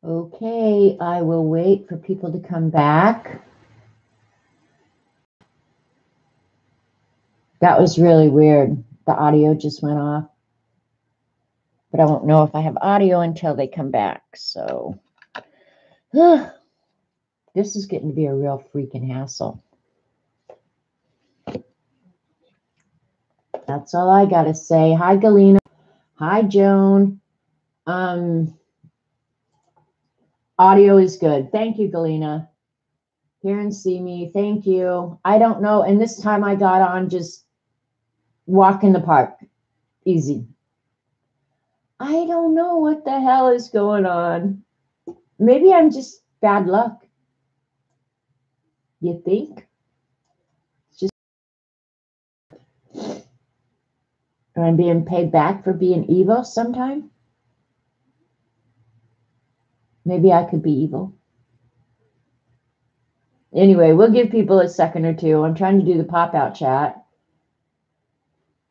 Okay, I will wait for people to come back. That was really weird. The audio just went off. But I won't know if I have audio until they come back. So this is getting to be a real freaking hassle. That's all I got to say. Hi, Galena. Hi, Joan. Audio is good. Thank you, Galena. Hear and see me. Thank you. I don't know. And this time I got on just walk in the park. Easy. I don't know what the hell is going on. Maybe I'm just bad luck. You think? Just am I being paid back for being evil sometime? Maybe I could be evil. Anyway, we'll give people a second or two. I'm trying to do the pop-out chat.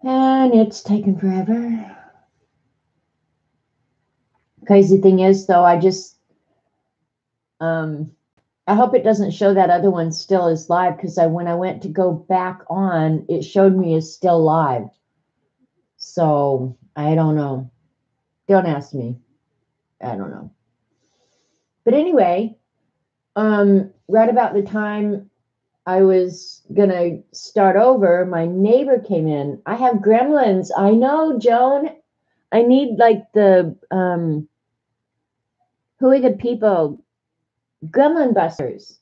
And it's taken forever. Crazy thing is, though, I hope it doesn't show that other one still is live, because when I went to go back on, it showed me as still live. So I don't know. Don't ask me. I don't know. But anyway, right about the time I was going to start over, my neighbor came in. I have gremlins. I know, Joan. I need like the, who are the people? Gremlin busters.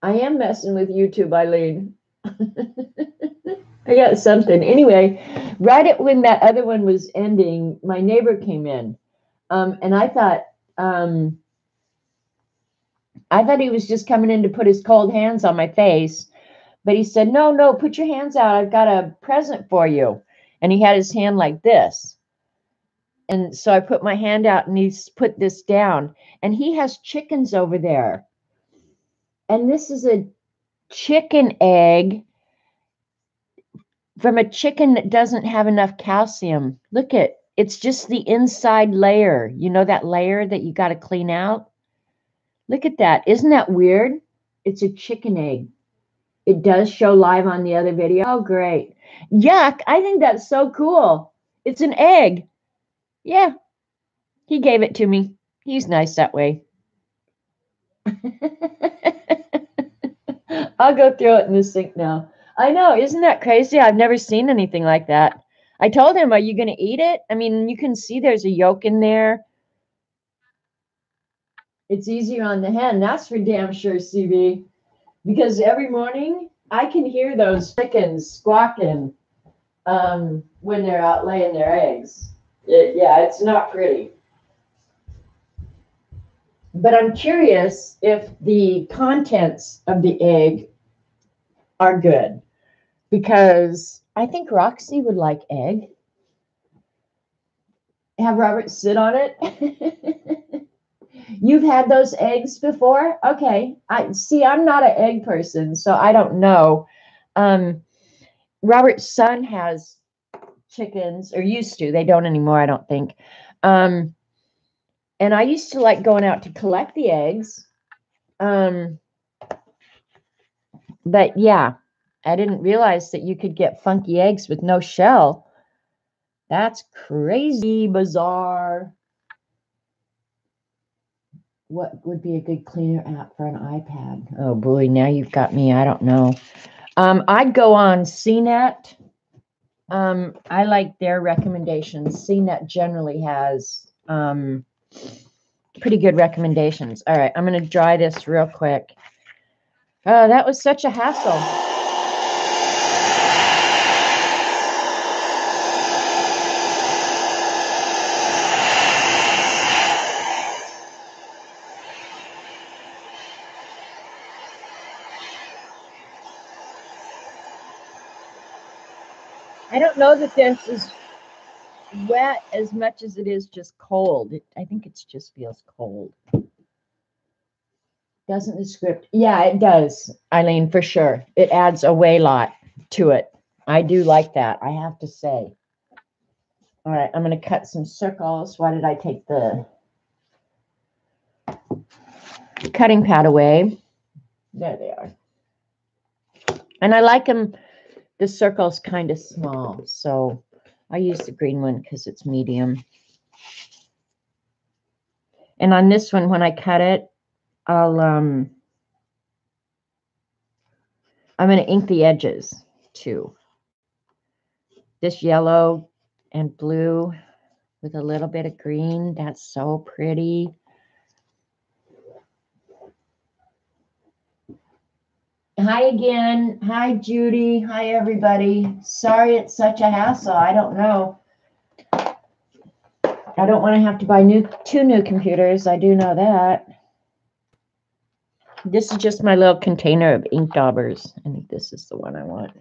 I am messing with YouTube, Eileen. I got something. Anyway, right when that other one was ending, my neighbor came in. And I thought he was just coming in to put his cold hands on my face. But he said, no, put your hands out. I've got a present for you. And he had his hand like this. And so I put my hand out and he's put this down. And he has chickens over there. And this is a chicken egg from a chicken that doesn't have enough calcium. Look it's just the inside layer. You know that layer that you got to clean out? Look at that. Isn't that weird? It's a chicken egg. It does show live on the other video. Oh, great. Yuck. I think that's so cool. It's an egg. Yeah. He gave it to me. He's nice that way. I'll go throw it in the sink now. I know. Isn't that crazy? I've never seen anything like that. I told him, are you going to eat it? I mean, you can see there's a yolk in there. It's easier on the hen. That's for damn sure, CB. Because every morning I can hear those chickens squawking when they're out laying their eggs. It's not pretty. But I'm curious if the contents of the egg are good, because I think Roxy would like egg. Have Robert sit on it. You've had those eggs before? Okay. I'm not an egg person, so I don't know. Robert's son has chickens, or used to. They don't anymore, I don't think. And I used to like going out to collect the eggs. But yeah, I didn't realize that you could get funky eggs with no shell. That's crazy bizarre. What would be a good cleaner app for an iPad? Oh boy, now you've got me. I don't know. I'd go on CNET. I like their recommendations. CNET generally has pretty good recommendations. All right, I'm going to dry this real quick. Oh, that was such a hassle. I don't know that this is wet as much as it is just cold. I think it just feels cold. Doesn't the script? Yeah, it does, Eileen, for sure. It adds a way lot to it. I do like that, I have to say. All right, I'm going to cut some circles. Why did I take the... cutting pad away. There they are. And I like them, the circle's kind of small, so I use the green one because it's medium. And on this one, when I cut it, I'm going to ink the edges too. This yellow and blue with a little bit of green. That's so pretty. Hi again. Hi, Judy. Hi, everybody. Sorry it's such a hassle. I don't know. I don't want to have to buy two new computers. I do know that. This is just my little container of ink daubers. I think this is the one I want.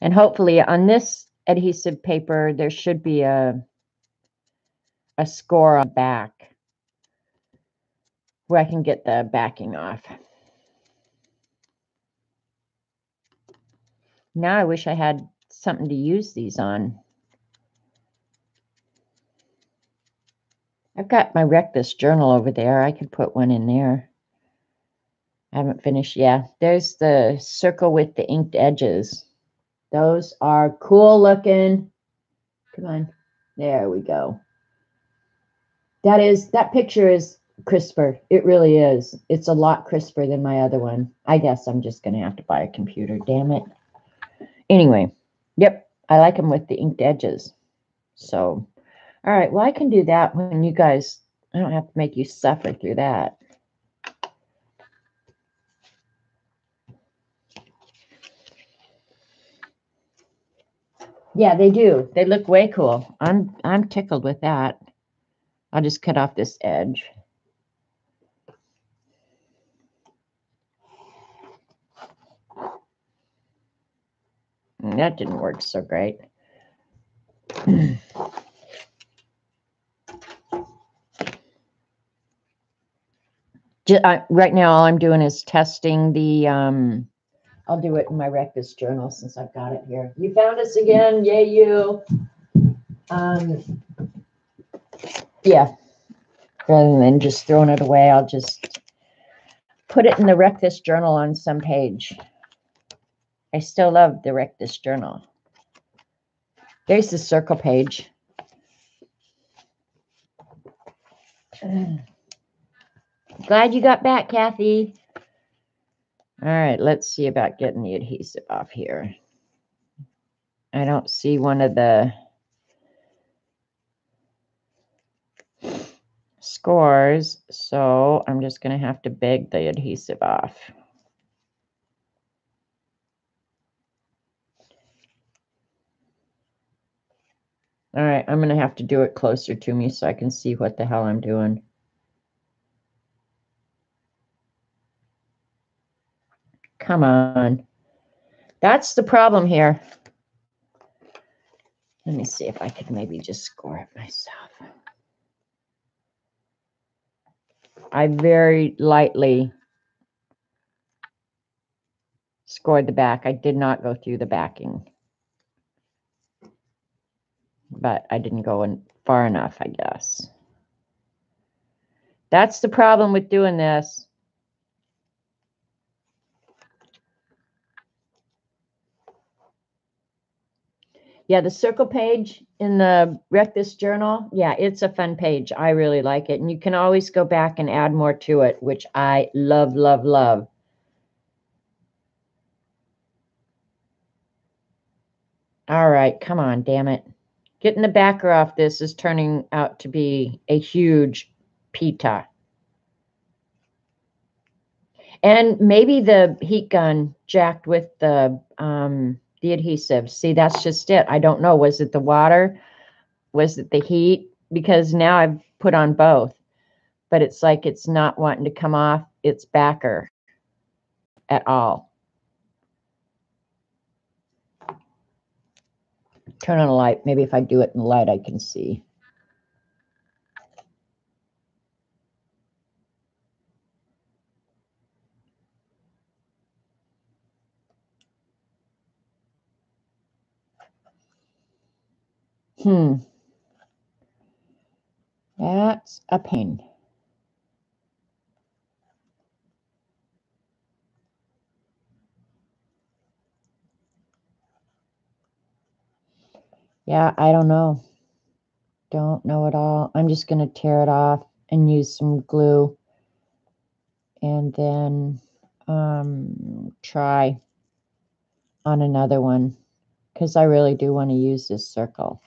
And hopefully on this adhesive paper, there should be a score on the back where I can get the backing off. Now I wish I had something to use these on. I've got my Wreck This journal over there. I could put one in there. I haven't finished. Yeah, there's the circle with the inked edges. Those are cool looking. Come on. There we go. That picture is crisper. It really is. It's a lot crisper than my other one. I guess I'm just going to have to buy a computer. Damn it. Anyway, yep. I like them with the inked edges. So, all right. Well, I can do that when you guys, I don't have to make you suffer through that. Yeah, they do. They look way cool. I'm tickled with that. I'll just cut off this edge. That didn't work so great. Right now, all I'm doing is testing the, I'll do it in my Wreck This journal since I've got it here. You found us again. Yay, you. Yeah. Rather than just throwing it away, I'll just put it in the Wreck This journal on some page. I still love the Wreck This journal. There's the circle page. Glad you got back, Kathy. All right, let's see about getting the adhesive off here. I don't see one of the scores, so I'm just going to have to beg the adhesive off. All right, I'm going to have to do it closer to me so I can see what the hell I'm doing. Come on. That's the problem here. Let me see if I could maybe just score it myself. I very lightly scored the back. I did not go through the backing. But I didn't go in far enough, I guess. That's the problem with doing this. Yeah, the circle page in the Wreck This journal, yeah, it's a fun page. I really like it. And you can always go back and add more to it, which I love, love, love. All right, come on, damn it. Getting the backer off this is turning out to be a huge pita. And maybe the heat gun jacked with the adhesive. See, that's just it. I don't know. Was it the water? Was it the heat? Because now I've put on both, but it's like it's not wanting to come off its backer at all. Turn on a light. Maybe if I do it in the light, I can see. That's a pain. Yeah, I don't know. Don't know at all. I'm just going to tear it off and use some glue and then try on another one because I really do want to use this circle.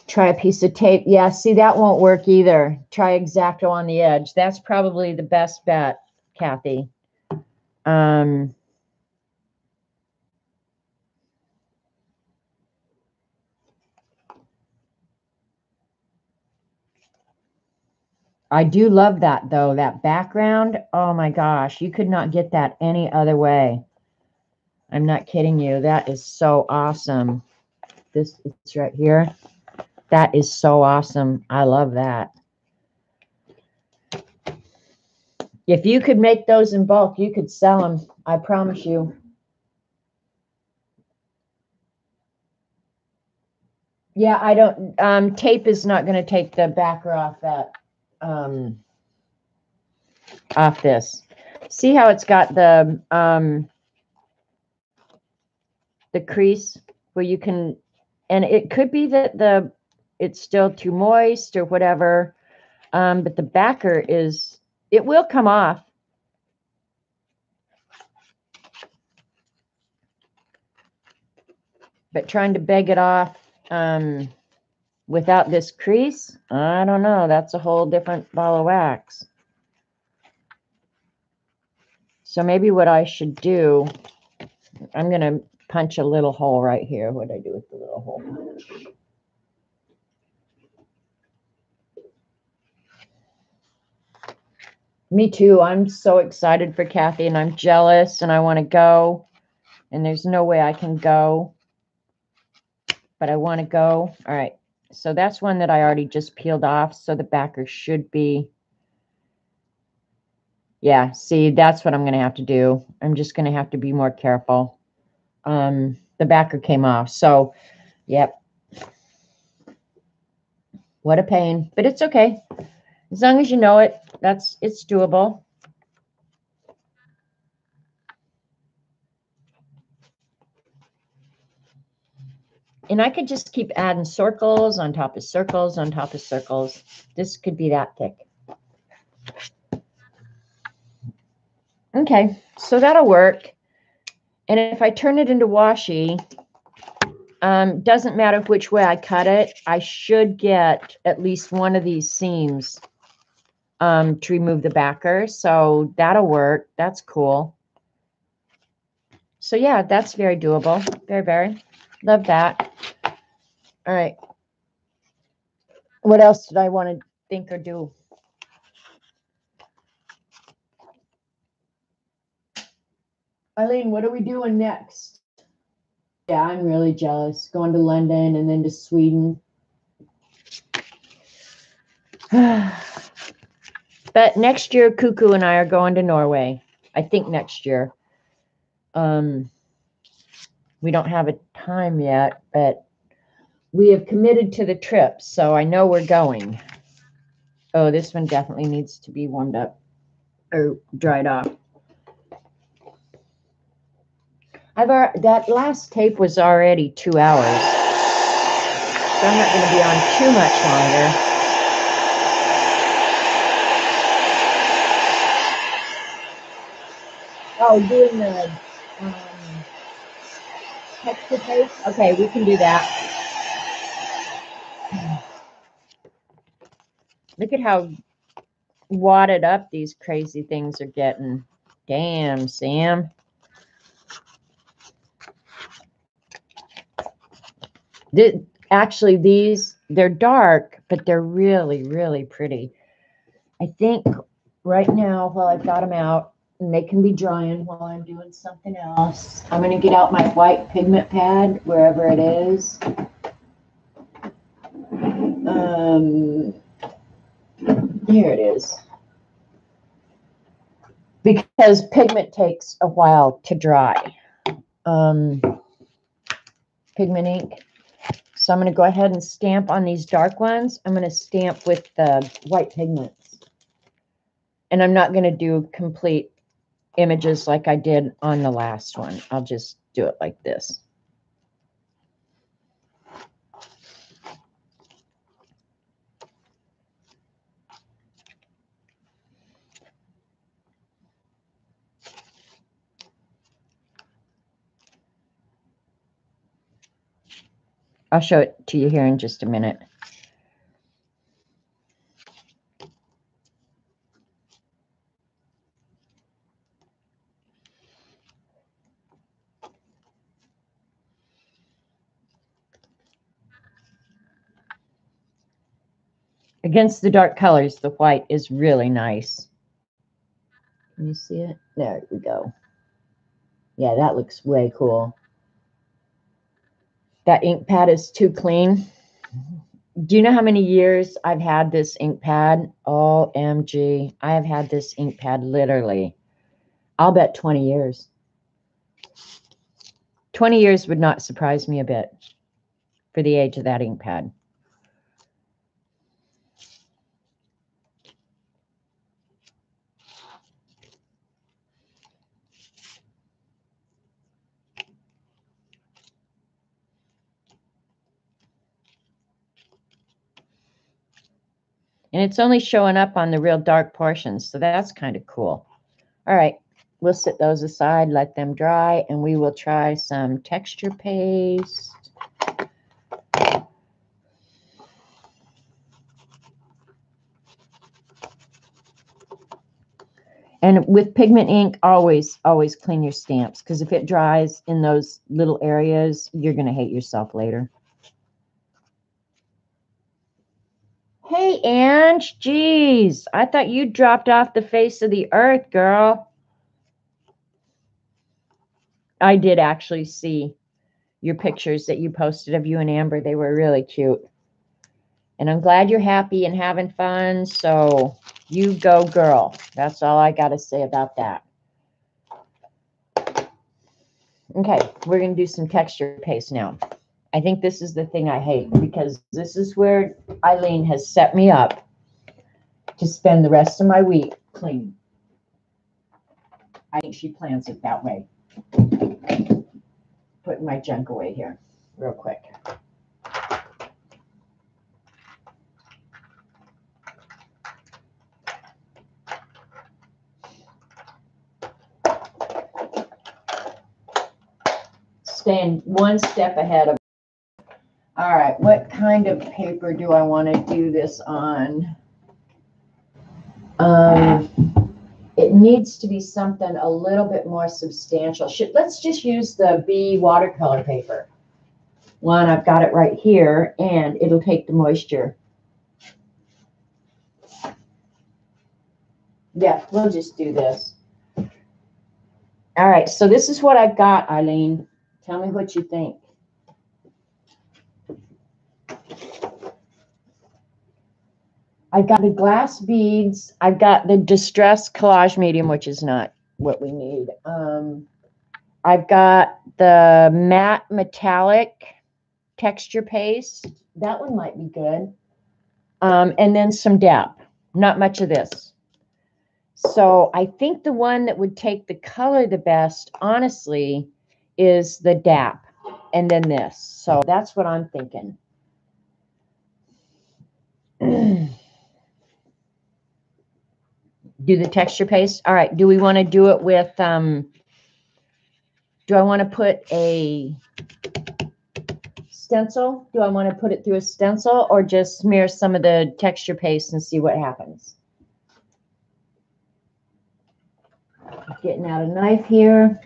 Try a piece of tape. Yeah, see, that won't work either. Try X-Acto on the edge. That's probably the best bet, Kathy. I do love that, though. That background, oh my gosh, you could not get that any other way. I'm not kidding you. That is so awesome. This is right here. That is so awesome. I love that. If you could make those in bulk, you could sell them. I promise you. Yeah, I don't, tape is not going to take the backer off that, off this. See how it's got the crease where you can, and it could be that it's still too moist or whatever. But the backer is, it will come off. But trying to beg it off without this crease, I don't know. That's a whole different ball of wax. So maybe what I should do, I'm going to punch a little hole right here. What do I do with the little hole punch? Me too. I'm so excited for Kathy, and I'm jealous, and I want to go, and there's no way I can go, but I want to go. All right. So that's one that I already just peeled off. So the backer should be, yeah, see, that's what I'm going to have to do. I'm just going to have to be more careful. The backer came off. So, yep. What a pain, but it's okay. As long as you know it, it's doable. And I could just keep adding circles on top of circles on top of circles. This could be that thick. Okay, so that'll work. And if I turn it into washi, doesn't matter which way I cut it, I should get at least one of these seams to remove the backer. So that'll work. That's cool. So yeah, that's very doable. Very, very. Love that. All right. What else did I want to think or do? Eileen, what are we doing next? Yeah, I'm really jealous. Going to London and then to Sweden. But next year, Cuckoo and I are going to Norway. I think next year. We don't have a time yet, but we have committed to the trip, so I know we're going. Oh, this one definitely needs to be warmed up or dried off. That last tape was already 2 hours, so I'm not going to be on too much longer. Oh, doing the texture tape? Okay, we can do that. Look at how wadded up these crazy things are getting. Damn, Sam. Actually, they're dark, but they're really, really pretty. I think right now, while I've got them out, and they can be drying while I'm doing something else, I'm going to get out my white pigment pad, wherever it is. Here it is. Because pigment takes a while to dry. Pigment ink. So I'm going to go ahead and stamp on these dark ones. I'm going to stamp with the white pigments. And I'm not going to do complete images like I did on the last one. I'll just do it like this. I'll show it to you here in just a minute. Against the dark colors, the white is really nice. Can you see it? There we go. Yeah, that looks way cool. That ink pad is too clean. Do you know how many years I've had this ink pad? OMG. I have had this ink pad literally, I'll bet 20 years. 20 years would not surprise me a bit for the age of that ink pad. And it's only showing up on the real dark portions, so that's kind of cool. All right, we'll set those aside, let them dry, and we will try some texture paste. And with pigment ink, always clean your stamps, because if it dries in those little areas, you're going to hate yourself later. Hey, Ange, geez, I thought you dropped off the face of the earth, girl. I did actually see your pictures that you posted of you and Amber. They were really cute. And I'm glad you're happy and having fun, so you go, girl. That's all I got to say about that. Okay, we're going to do some texture paste now. I think this is the thing I hate, because this is where Eileen has set me up to spend the rest of my week cleaning. I think she plans it that way. Putting my junk away here real quick. Staying one step ahead of. All right, what kind of paper do I want to do this on? It needs to be something a little bit more substantial. Let's just use the B watercolor paper. One, I've got it right here, and it'll take the moisture. Yeah, we'll just do this. All right, so this is what I've got, Eileen. Tell me what you think. I've got the glass beads. I've got the distress collage medium, which is not what we need. I've got the matte metallic texture paste. That one might be good. And then some DAP. Not much of this. So I think the one that would take the color the best, honestly, is the DAP. And then this. So that's what I'm thinking. Do the texture paste. All right. Do we want to do it with, do I want to put a stencil? Do I want to put it through a stencil, or just smear some of the texture paste and see what happens? Getting out a knife here.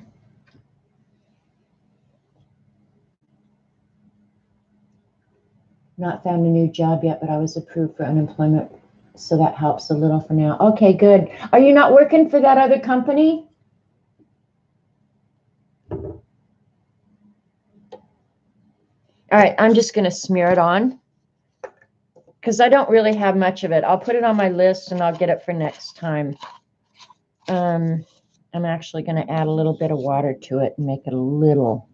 Not found a new job yet, but I was approved for unemployment, so that helps a little for now. Okay, good. Are you not working for that other company? All right, I'm just going to smear it on. because I don't really have much of it. I'll put it on my list and I'll get it for next time. I'm actually going to add a little bit of water to it and make it a little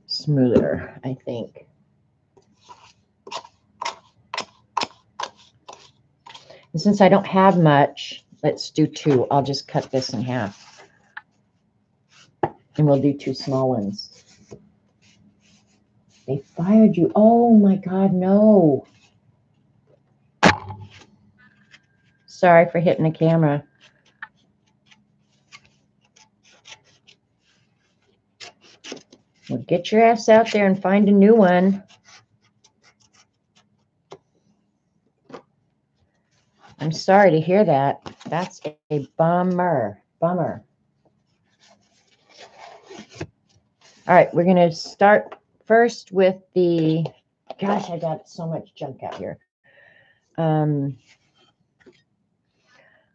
smoother, I think. And since I don't have much, let's do 2. I'll just cut this in half. And we'll do 2 small ones. They fired you. Oh my God, no. Sorry for hitting the camera. Well, get your ass out there and find a new one. I'm sorry to hear that. That's a bummer. Bummer. All right, we're going to start first with the, gosh, I got so much junk out here. I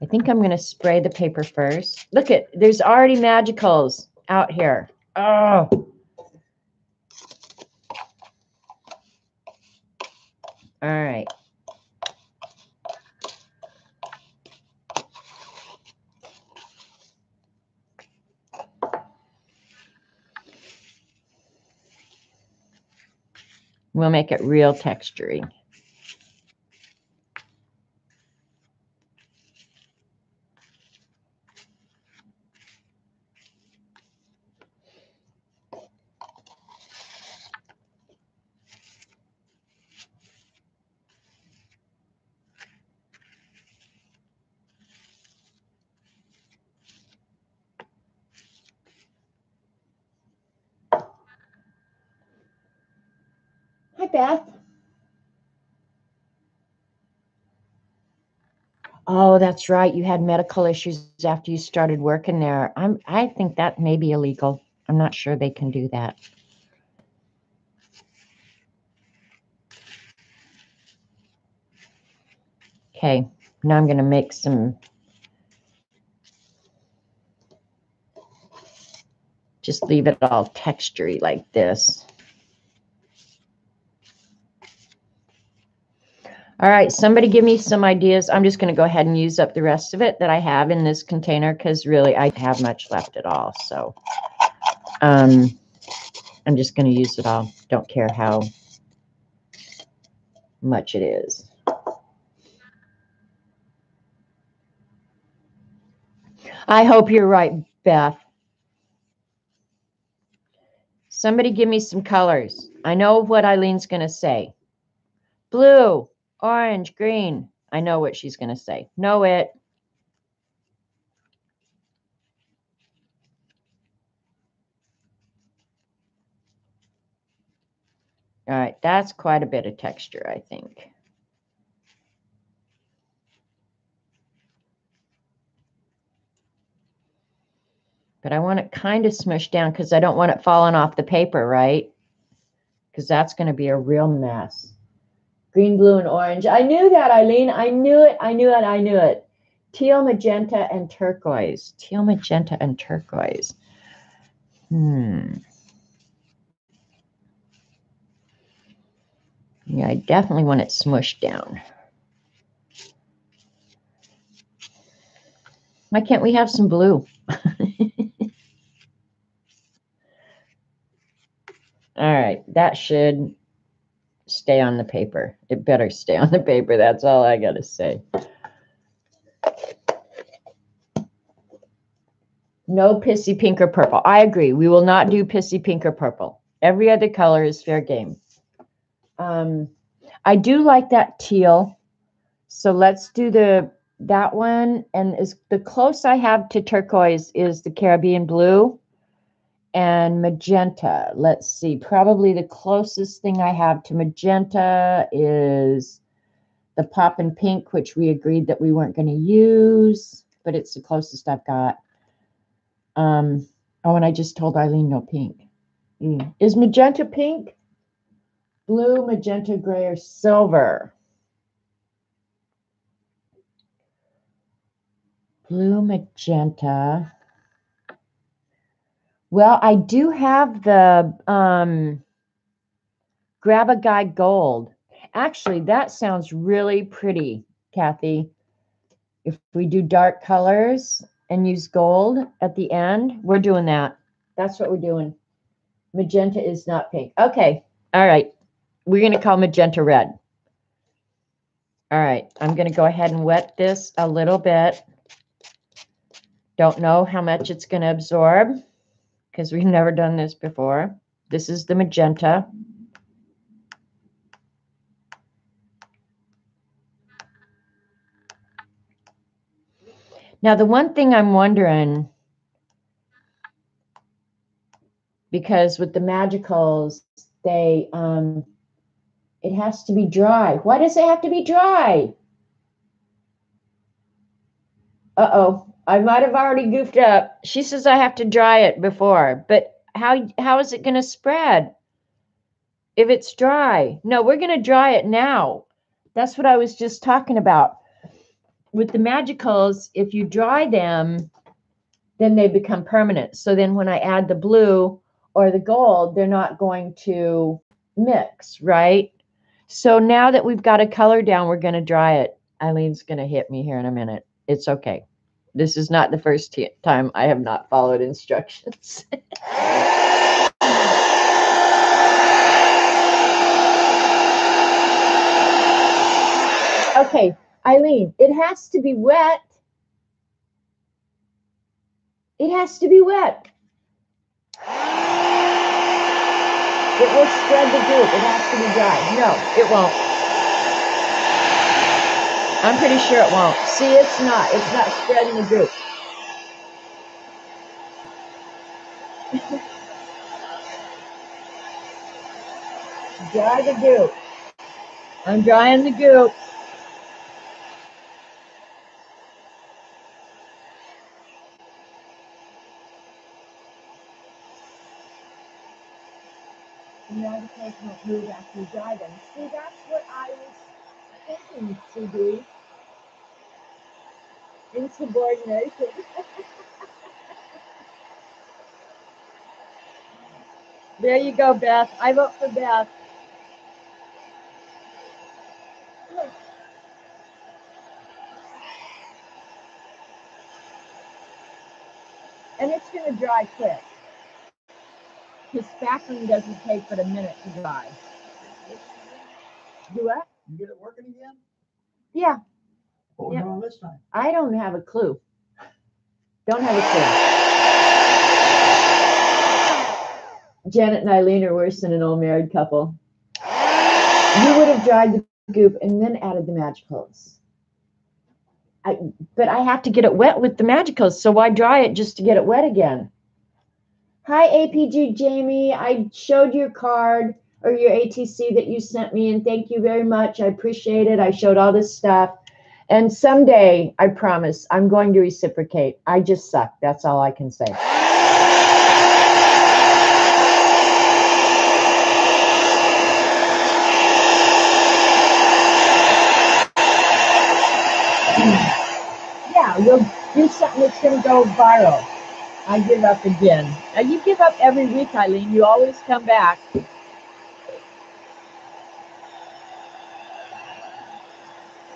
think I'm going to spray the paper first. Look there's already magicals out here. Oh. All right. We'll make it real textury. Hi, Beth. Oh, that's right. You had medical issues after you started working there. I think that may be illegal. I'm not sure they can do that. Okay, now I'm going to make some, just leave it all textury like this. All right, somebody give me some ideas. I'm just going to go ahead and use up the rest of it that I have in this container because really I don't have much left at all. So I'm just going to use it all. Don't care how much it is. I hope you're right, Beth. Somebody give me some colors. I know what Eileen's going to say. Blue, orange, green. I know what she's going to say. Know it. All right, that's quite a bit of texture, I think. But I want it kind of smushed down because I don't want it falling off the paper, right? Because that's going to be a real mess. Green, blue, and orange. I knew that, Eileen. I knew it. I knew it. I knew it. Teal, magenta, and turquoise. Teal, magenta, and turquoise. Yeah, I definitely want it smushed down. Why can't we have some blue? All right, that should stay on the paper. It better stay on the paper. That's all I got to say. No pissy pink or purple. I agree. We will not do pissy pink or purple. Every other color is fair game. I do like that teal. So let's do that one. And the close I have to turquoise is the Caribbean blue and magenta. Let's see. Probably the closest thing I have to magenta is the Poppin' Pink, which we agreed that we weren't going to use, but it's the closest I've got. Oh, and I just told Eileen no pink. Is magenta pink? Blue, magenta, gray, or silver? Blue, magenta. Well, I do have the Grab a Guy Gold. Actually, that sounds really pretty, Kathy. If we do dark colors and use gold at the end, we're doing that. That's what we're doing. Magenta is not pink. Okay. All right. We're going to call magenta red. All right. I'm going to go ahead and wet this a little bit. Don't know how much it's going to absorb because we've never done this before. This is the magenta. Now, the one thing I'm wondering, because with the magicals, they, it has to be dry. Why does it have to be dry? Uh-oh. I might have already goofed up. She says I have to dry it before, but how is it going to spread if it's dry? No, we're going to dry it now. That's what I was just talking about. With the magicals, if you dry them, then they become permanent. So then when I add the blue or the gold, they're not going to mix, right? So now that we've got a color down, we're going to dry it. Eileen's going to hit me here in a minute. It's okay. This is not the first time I have not followed instructions. Okay, Eileen, it has to be wet. It has to be wet. It will spread the goop. It has to be dry. No, it won't. I'm pretty sure it won't. See, it's not. It's not spreading the goop. Dry the goop. I'm drying the goop. And now the cake won't move after you dry them. See, that's what I was thinking, CD. Insubordination. There you go, Beth. I vote for Beth. And it's going to dry quick. Because spackling doesn't take but a minute to dry. Do what? You get it working again? Yeah. What was wrong this time? I don't have a clue. Don't have a clue. Janet and Eileen are worse than an old married couple. You would have dried the goop and then added the magicals. But I have to get it wet with the magicals, so why dry it just to get it wet again? Hi, APG Jamie. I showed your card or your ATC that you sent me, and thank you very much. I appreciate it. I showed all this stuff. And someday, I promise, I'm going to reciprocate. I just suck. That's all I can say. Yeah, you'll do something that's going to go viral. I give up again. Now, you give up every week, Eileen. You always come back.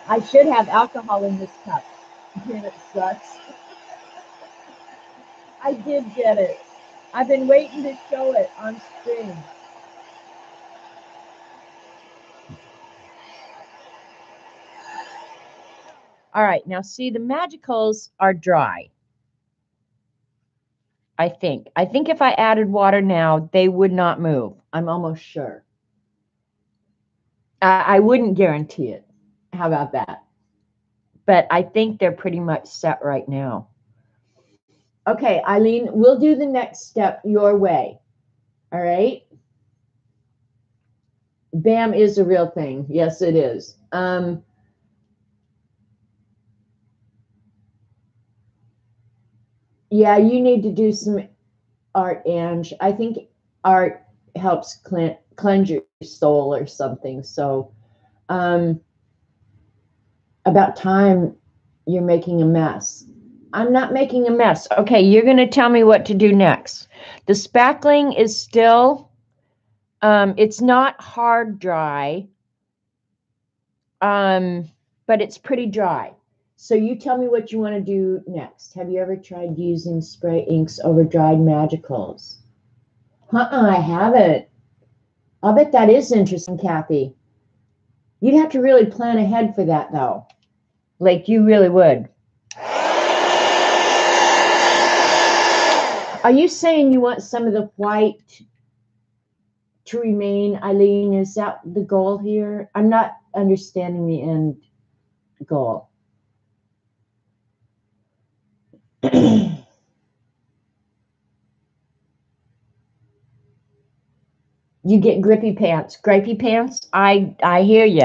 I should have alcohol in this cup. And it sucks. I did get it. I've been waiting to show it on screen. All right, now see, the magicals are dry. I think if I added water now, they would not move. I'm almost sure. I wouldn't guarantee it. How about that? But I think they're pretty much set right now. Okay, Eileen, we'll do the next step your way. All right? BAM is a real thing. Yes, it is. Yeah, you need to do some art, Ange. I think art helps cleanse your soul or something. So, about time you're making a mess. I'm not making a mess. Okay, you're going to tell me what to do next. The spackling is still, it's not hard dry. but it's pretty dry. So you tell me what you want to do next. Have you ever tried using spray inks over dried magicals? I haven't. I'll bet that is interesting, Kathy. You'd have to really plan ahead for that, though. Like you really would. Are you saying you want some of the white to remain, Eileen? Is that the goal here? I'm not understanding the end goal. You get grippy pants. Gripey pants? I hear you.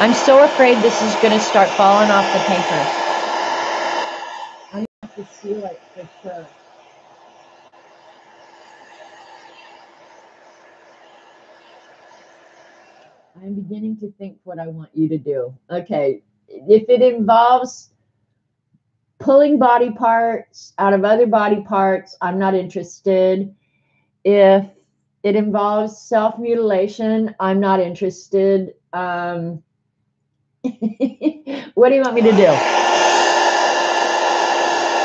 I'm so afraid this is going to start falling off the paper. I'm going to have to seal it for sure. I'm beginning to think what I want you to do. Okay. If it involves pulling body parts out of other body parts, I'm not interested. If it involves self-mutilation, I'm not interested. What do you want me to do?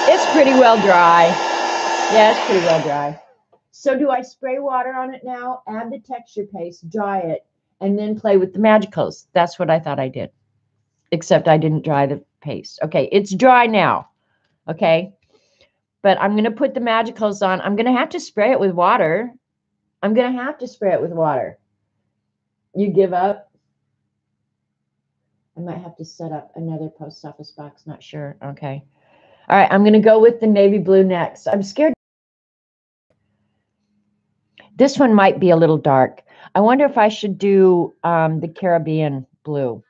It's pretty well dry. Yeah, it's pretty well dry. So do I spray water on it now, add the texture paste, dry it, and then play with the magicals? That's what I thought I did. Except I didn't dry the paste. Okay, it's dry now. Okay, but I'm going to put the magicals on. I'm going to have to spray it with water. I'm going to have to spray it with water. You give up? I might have to set up another post office box. Not sure. Okay. All right, I'm going to go with the navy blue next. I'm scared. This one might be a little dark. I wonder if I should do the Caribbean blue.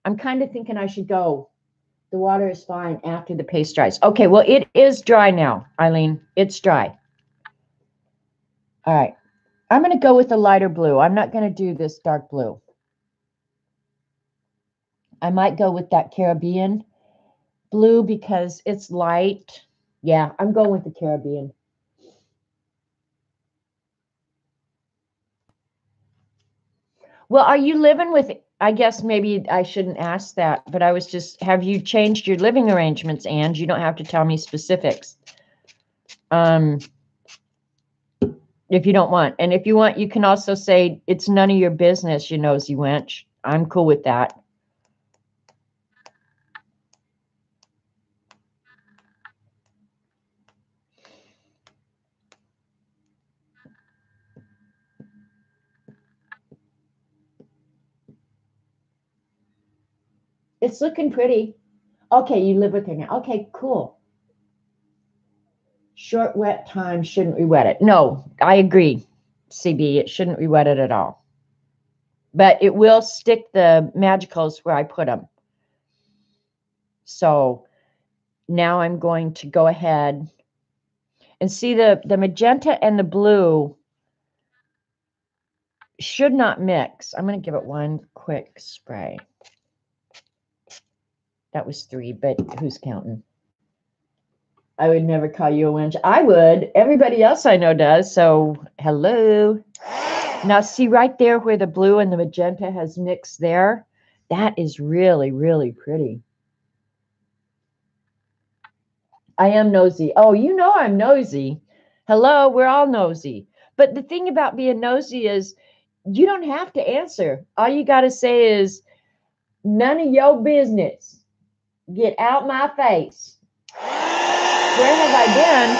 I'm kind of thinking I should go. The water is fine after the paste dries. Okay, well, it is dry now, Eileen. It's dry. All right. I'm going to go with a lighter blue. I'm not going to do this dark blue. I might go with that Caribbean blue because it's light. Yeah, I'm going with the Caribbean. Well, are you living with, I guess maybe I shouldn't ask that, but I was just, have you changed your living arrangements, Ange? You don't have to tell me specifics. If you don't want. And if you want, you can also say, it's none of your business, you nosy wench. I'm cool with that. It's looking pretty. Okay, you live with her now. Okay, cool. Short wet time shouldn't re-wet it. No, I agree, CB. It shouldn't re-wet it at all. But it will stick the magicals where I put them. So now I'm going to go ahead and see the magenta and the blue should not mix. I'm going to give it one quick spray. That was 3, but who's counting? I would never call you a wench. I would. Everybody else I know does. So hello. Now see right there where the blue and the magenta has mixed there. That is really, really pretty. I am nosy. Oh, you know I'm nosy. Hello, we're all nosy. But the thing about being nosy is you don't have to answer. All you got to say is, none of your business. Get out my face. Where have I been?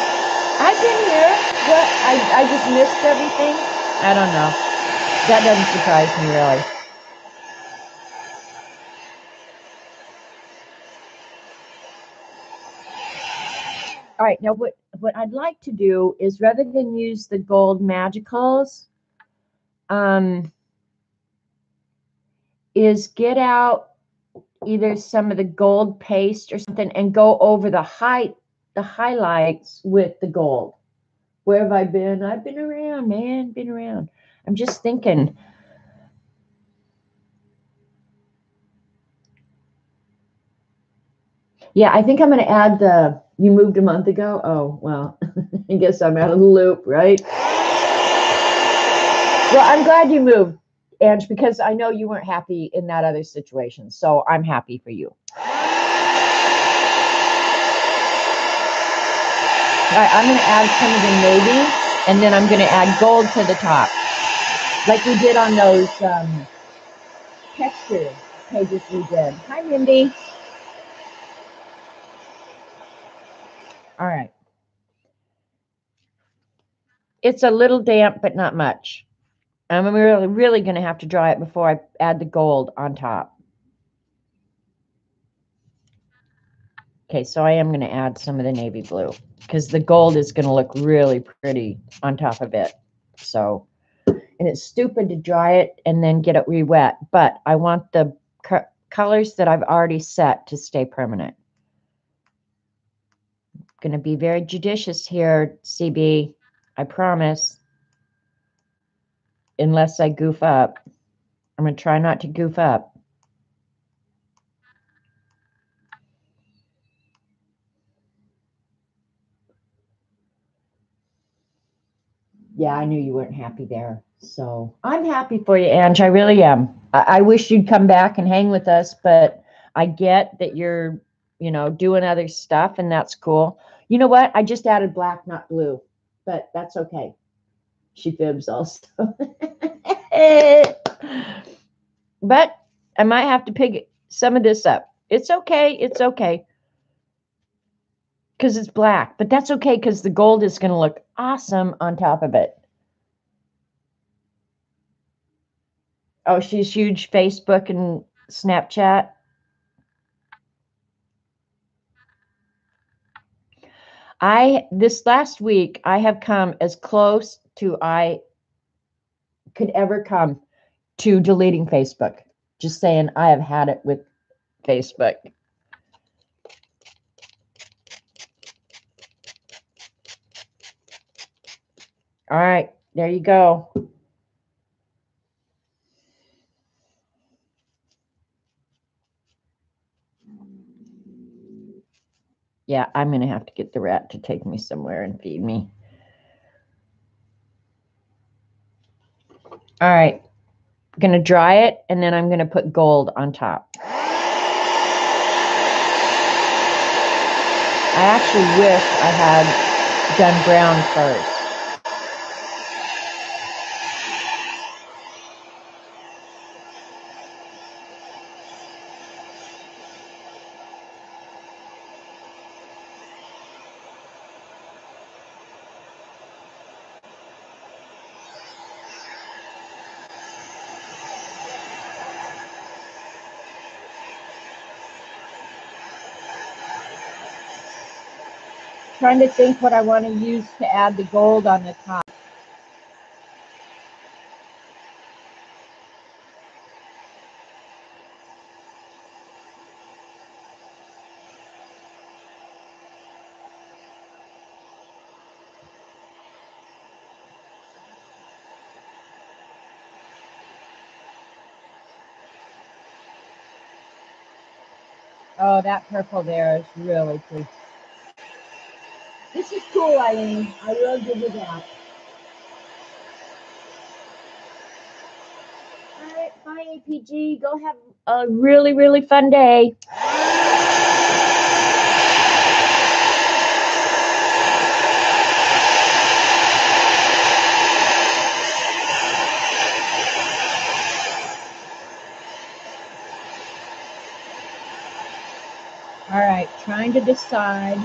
I've been here. What? I just missed everything? I don't know. That doesn't surprise me, really. All right, now what I'd like to do is, rather than use the gold magicals, is get out either some of the gold paste or something and go over the highlights with the gold. Where have I been? I've been around, man, been around. I'm just thinking. Yeah, I think I'm going to add the, you moved a month ago? Oh, well, I guess I'm out of the loop, right? Well, I'm glad you moved, Ange, because I know you weren't happy in that other situation. So I'm happy for you. All right, I'm going to add some of the navy, and then I'm going to add gold to the top, like we did on those texture pages we did. Hi, Mindy. All right. It's a little damp, but not much. I'm really going to have to dry it before I add the gold on top. Okay, so I am going to add some of the navy blue because the gold is going to look really pretty on top of it. So, and it's stupid to dry it and then get it re-wet, but I want the colors that I've already set to stay permanent. Going to be very judicious here, CB. I promise. Unless I goof up. I'm going to try not to goof up. Yeah, I knew you weren't happy there. So I'm happy for you, Ange. I really am. I wish you'd come back and hang with us, but I get that you're, doing other stuff, and that's cool. You know what? I just added black, not blue, but that's okay. She fibs also. But I might have to pick some of this up. It's okay. It's okay. Because it's black, but that's okay because the gold is going to look awesome on top of it. Oh, she's huge Facebook and Snapchat. This last week, I have come as close to I could ever come to deleting Facebook. Just saying, I have had it with Facebook. All right, there you go. Yeah, I'm going to have to get the rat to take me somewhere and feed me. All right, I'm going to dry it, and then I'm going to put gold on top. I actually wish I had done brown first. Trying to think what I want to use to add the gold on the top. Oh, that purple there is really pretty. This is cool, Eileen. I will give you that. All right, bye, APG. Go have a really, really fun day. All right, trying to decide.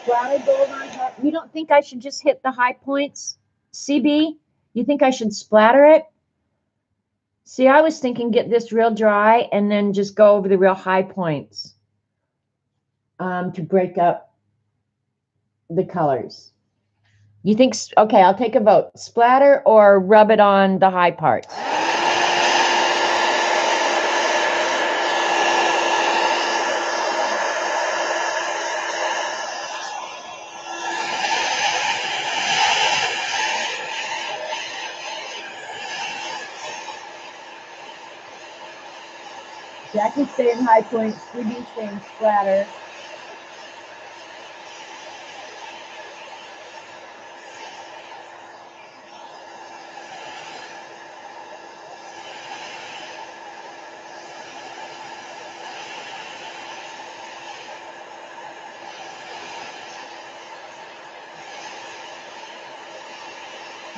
Splatter gold on top. You don't think I should just hit the high points, CB? You think I should splatter it? See, I was thinking get this real dry and then just go over the real high points to break up the colors. You think, okay, I'll take a vote. Splatter or rub it on the high parts? Jackie's saying high points, Ruby's saying splatter.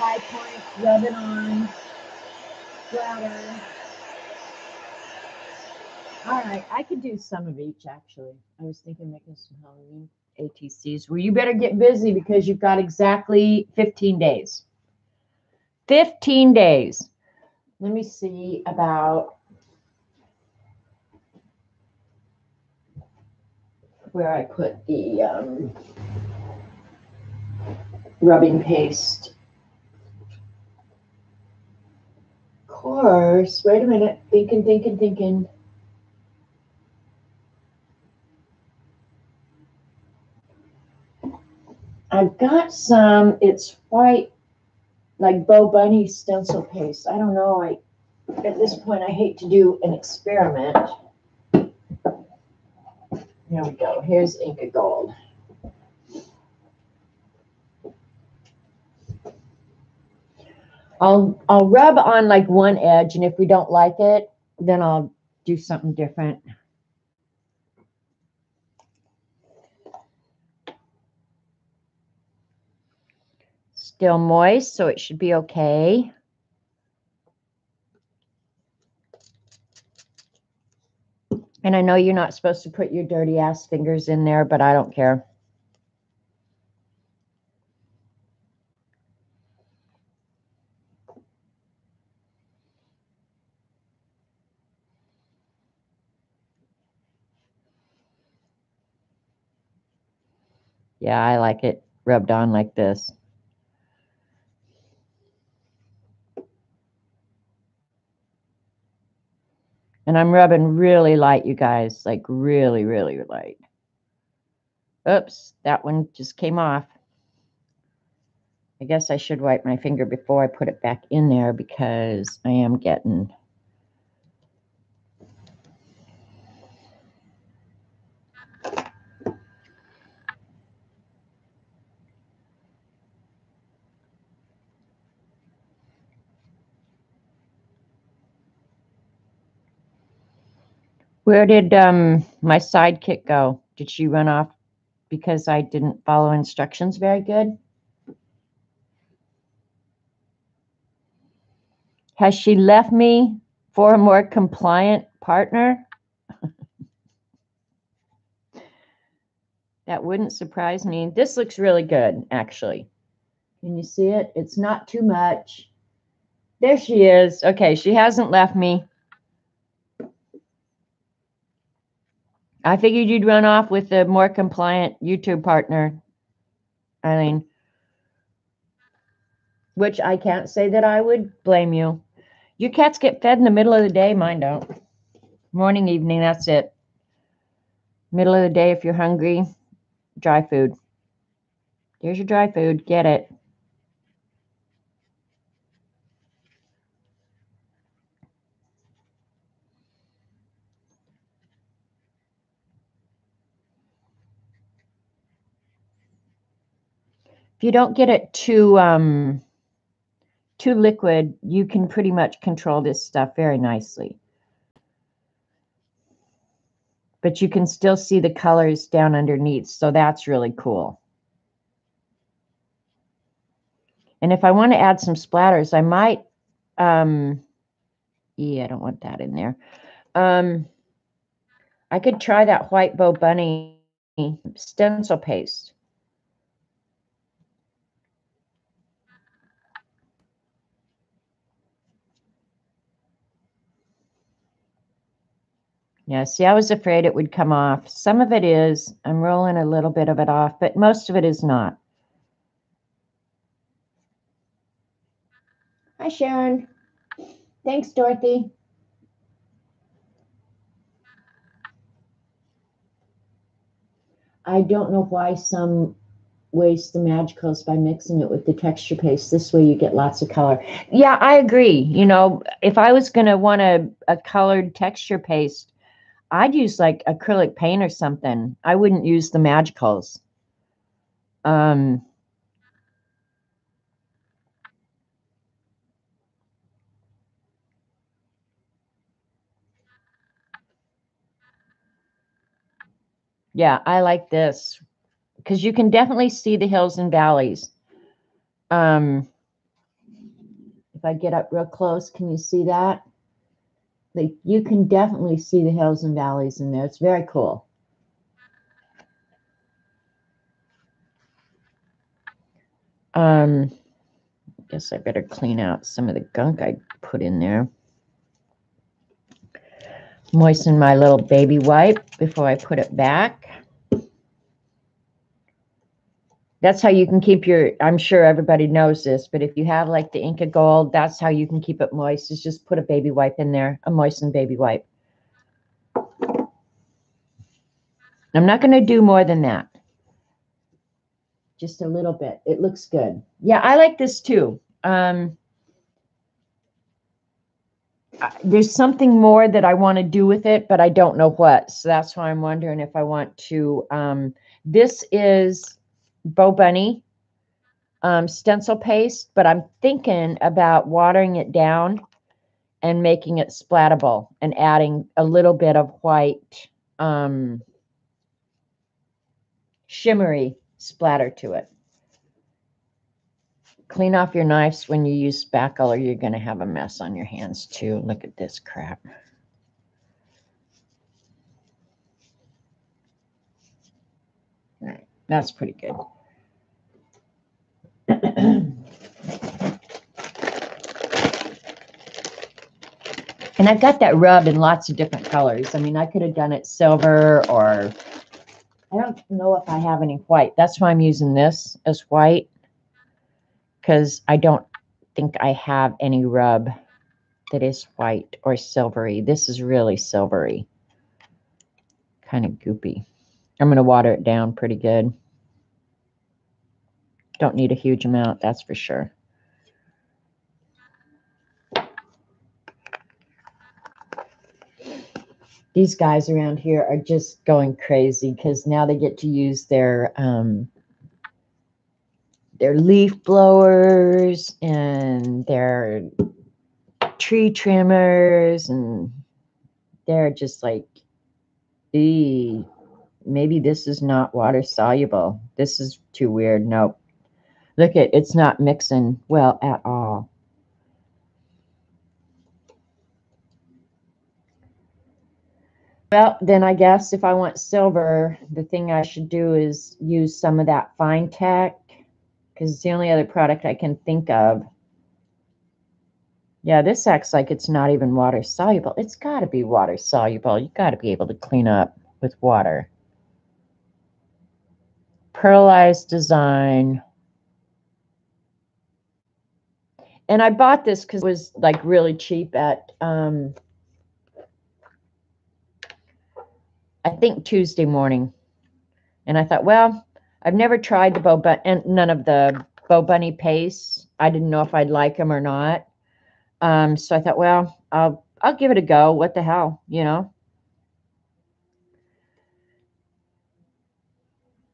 high point, rub it on, splatter. All right, I could do some of each actually. I was thinking making some Halloween ATCs. Well, you better get busy because you've got exactly 15 days. 15 days. Let me see about where I put the rubbing paste. Of course, wait a minute, thinking. I've got some, it's white, like Bo Bunny stencil paste. I don't know, at this point, I hate to do an experiment. Here we go, here's Inka Gold. I'll rub on like one edge, and if we don't like it, then I'll do something different. Still moist, so it should be okay. And I know you're not supposed to put your dirty ass fingers in there, but I don't care. Yeah, I like it rubbed on like this. And I'm rubbing really light, you guys, like really, really light. Oops, that one just came off. I guess I should wipe my finger before I put it back in there because I am getting... Where did my sidekick go? Did she run off because I didn't follow instructions very good? Has she left me for a more compliant partner? That wouldn't surprise me. This looks really good, actually. Can you see it? It's not too much. There she is. Okay, she hasn't left me. I figured you'd run off with a more compliant YouTube partner, Eileen. Which I can't say that I would blame you. Your cats get fed in the middle of the day. Mine don't. Morning, evening, that's it. Middle of the day, if you're hungry, dry food. Here's your dry food. Get it. If you don't get it too liquid, you can pretty much control this stuff very nicely. But you can still see the colors down underneath, so that's really cool. And if I want to add some splatters, I might, yeah, I don't want that in there. I could try that white Bo Bunny stencil paste. Yeah, see, I was afraid it would come off. Some of it is. I'm rolling a little bit of it off, but most of it is not. Hi, Sharon. Thanks, Dorothy. I don't know why some waste the magicals by mixing it with the texture paste. This way you get lots of color. Yeah, I agree. You know, if I was going to want a colored texture paste, I'd use like acrylic paint or something. I wouldn't use the magicals. Yeah, I like this because you can definitely see the hills and valleys. I get up real close, can you see that? Like, you can definitely see the hills and valleys in there. It's very cool. Guess I better clean out some of the gunk I put in there. Moisten my little baby wipe before I put it back. That's how you can keep your, I'm sure everybody knows this, but if you have like the Inca Gold, that's how you can keep it moist, is just put a baby wipe in there, a moistened baby wipe. I'm not going to do more than that. Just a little bit. It looks good. Yeah, I like this too. There's something more that I want to do with it, but I don't know what. So that's why I'm wondering if I want to. This is Bo Bunny stencil paste, but I'm thinking about watering it down and making it splattable and adding a little bit of white shimmery splatter to it. Clean off your knives when you use spackle or you're going to have a mess on your hands too. Look at this crap. All right, that's pretty good. And I've got that rub in lots of different colors. I mean, I could have done it silver, or I don't know if I have any white. That's why I'm using this as white, because I don't think I have any rub that is white or silvery. This is really silvery, kind of goopy. I'm going to water it down pretty good. Don't need a huge amount, that's for sure. These guys around here are just going crazy because now they get to use their leaf blowers and their tree trimmers, and they're just like, maybe this is not water soluble. This is too weird. Nope. Look at, it's not mixing well at all. Well, then I guess if I want silver, the thing I should do is use some of that Fine Tech, because it's the only other product I can think of. Yeah, this acts like it's not even water soluble. It's got to be water soluble. You got to be able to clean up with water. Pearlized design. And I bought this because it was like really cheap at I think Tuesday morning. And I thought, well, I've never tried the Bo Bunny, and none of the Bo Bunny pastes. I didn't know if I'd like them or not. So I thought, well, I'll give it a go. What the hell, you know?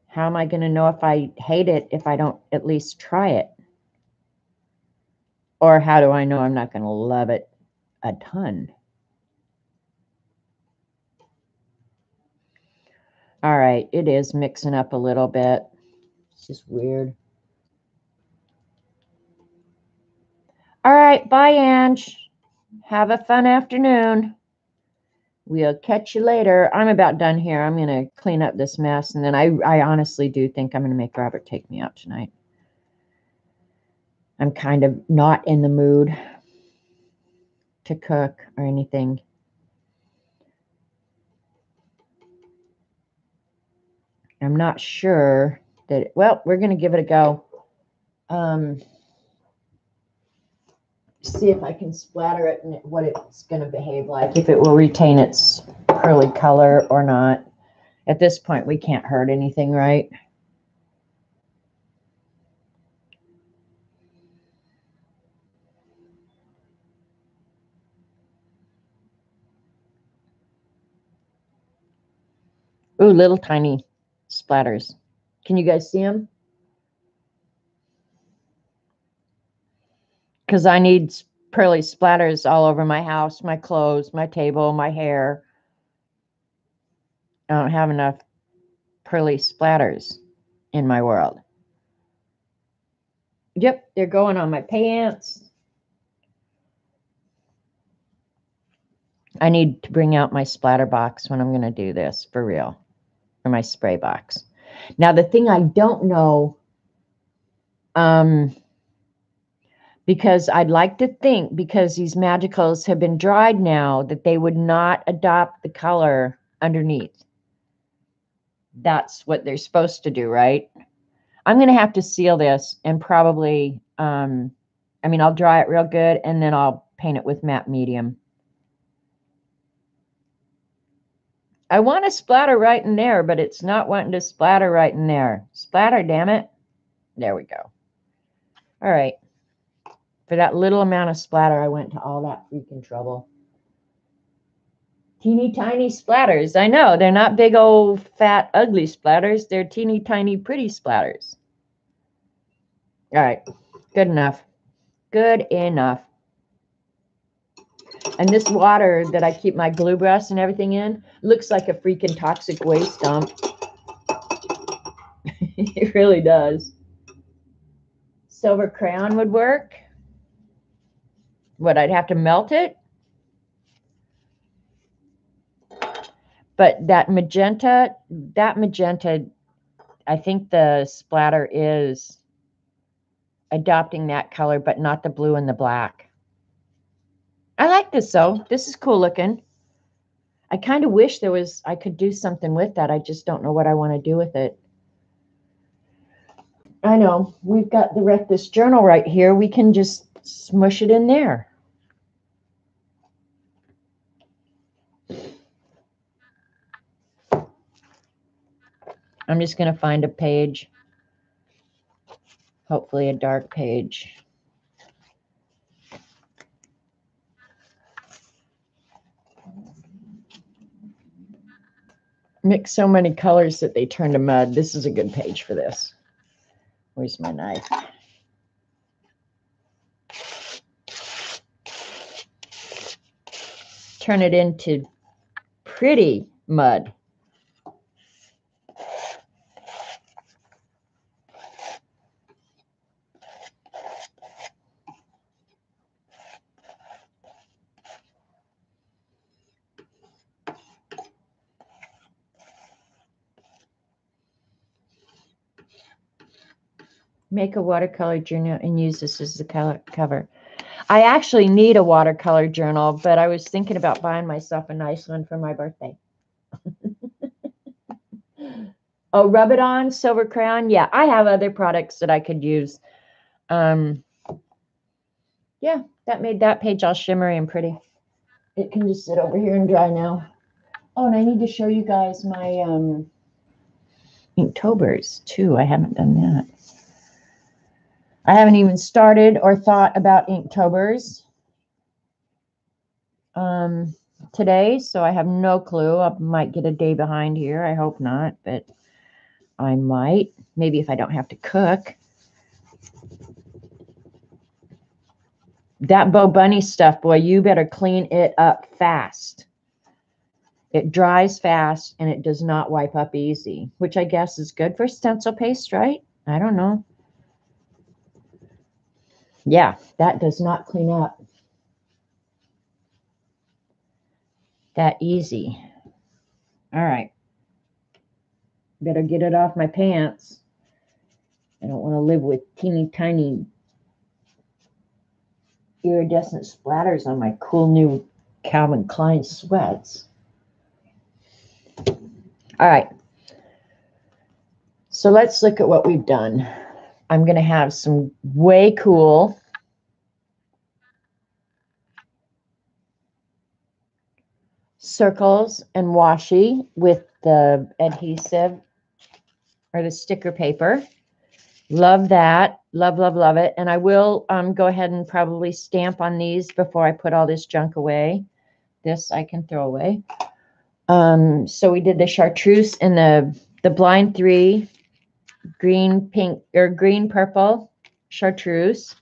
How am I going to know if I hate it if I don't at least try it? Or how do I know I'm not going to love it a ton? All right, it is mixing up a little bit. It's just weird. All right, bye, Ange. Have a fun afternoon. We'll catch you later. I'm about done here. I'm going to clean up this mess, and then I honestly do think I'm going to make Robert take me out tonight. I'm kind of not in the mood to cook or anything. I'm not sure that, well, we're going to give it a go. See if I can splatter it and what it's going to behave like, if it will retain its pearly color or not. At this point, we can't hurt anything, right? Ooh, little tiny splatters. Can you guys see them? Because I need pearly splatters all over my house, my clothes, my table, my hair. I don't have enough pearly splatters in my world. Yep, they're going on my pants. I need to bring out my splatter box when I'm going to do this for real, or my spray box. Now, the thing I don't know, because I'd like to think, because these magicals have been dried now, that they would not adopt the color underneath. That's what they're supposed to do, right? I'm going to have to seal this and probably, I mean, I'll dry it real good and then I'll paint it with matte medium. I want to splatter right in there, but it's not wanting to splatter right in there. Splatter, damn it. There we go. All right. For that little amount of splatter, I went to all that freaking trouble. Teeny tiny splatters. I know, they're not big old fat ugly splatters. They're teeny tiny pretty splatters. All right. Good enough. Good enough. And this water that I keep my glue brush and everything in looks like a freaking toxic waste dump. It really does. Silver crayon would work. What, I'd have to melt it? But that magenta, I think the splatter is adopting that color, but not the blue and the black. I like this though. This is cool looking. I kind of wish I could do something with that. I just don't know what I want to do with it. I know, we've got the Wreck This Journal right here. We can just smush it in there. I'm just going to find a page, hopefully a dark page. Mix so many colors that they turn to mud. This is a good page for this. Where's my knife? Turn it into pretty mud. Make a watercolor journal and use this as the cover. I actually need a watercolor journal, but I was thinking about buying myself a nice one for my birthday. Oh, Rub It On silver crayon. Yeah, I have other products that I could use. Yeah, that made that page all shimmery and pretty. It can just sit over here and dry now. Oh, and I need to show you guys my Inktober's too. I haven't done that. I haven't even started or thought about Inktober's today, so I have no clue. I might get a day behind here. I hope not, but I might. Maybe if I don't have to cook. That Bo Bunny stuff, boy, you better clean it up fast. It dries fast and it does not wipe up easy, which I guess is good for stencil paste, right? I don't know. Yeah, that does not clean up that easy. All right. Better get it off my pants. I don't want to live with teeny tiny iridescent splatters on my cool new Calvin Klein sweats. All right. So let's look at what we've done. I'm going to have some way cool circles and washi with the adhesive or the sticker paper. Love that. Love, love, love it. And I will go ahead and probably stamp on these before I put all this junk away. This I can throw away. So we did the chartreuse and the blind 3 green, pink, or green, purple chartreuse,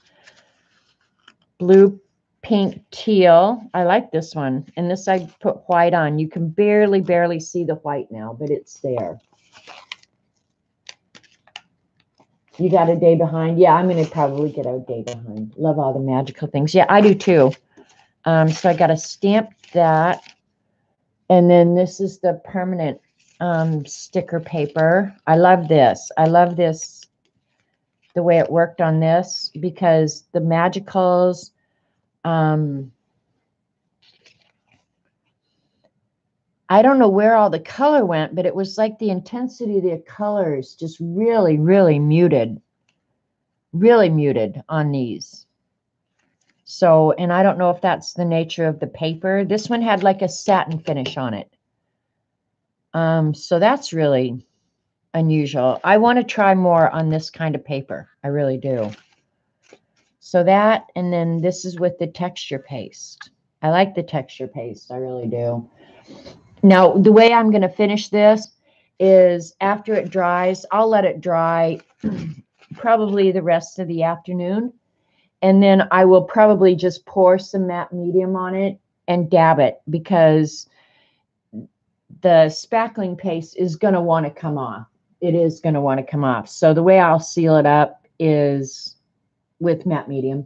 blue, pink, teal. I like this one. And this I put white on. You can barely see the white now, but it's there. You got a day behind? Yeah, I'm going to probably get a day behind. Love all the magical things. Yeah, I do too. So I got to stamp that. And then this is the permanent sticker paper. I love this. I love this, the way it worked on this, because the Magicals, I don't know where all the color went, but it was like the intensity of the colors just really, really muted on these. So, and I don't know if that's the nature of the paper. This one had like a satin finish on it. So that's really unusual. I want to try more on this kind of paper. I really do. So that, and then this is with the texture paste. I like the texture paste. I really do. Now, the way I'm going to finish this is after it dries, I'll let it dry probably the rest of the afternoon. And then I will probably just pour some matte medium on it and dab it, because the spackling paste is going to want to come off. It is going to want to come off. So the way I'll seal it up is with matte medium.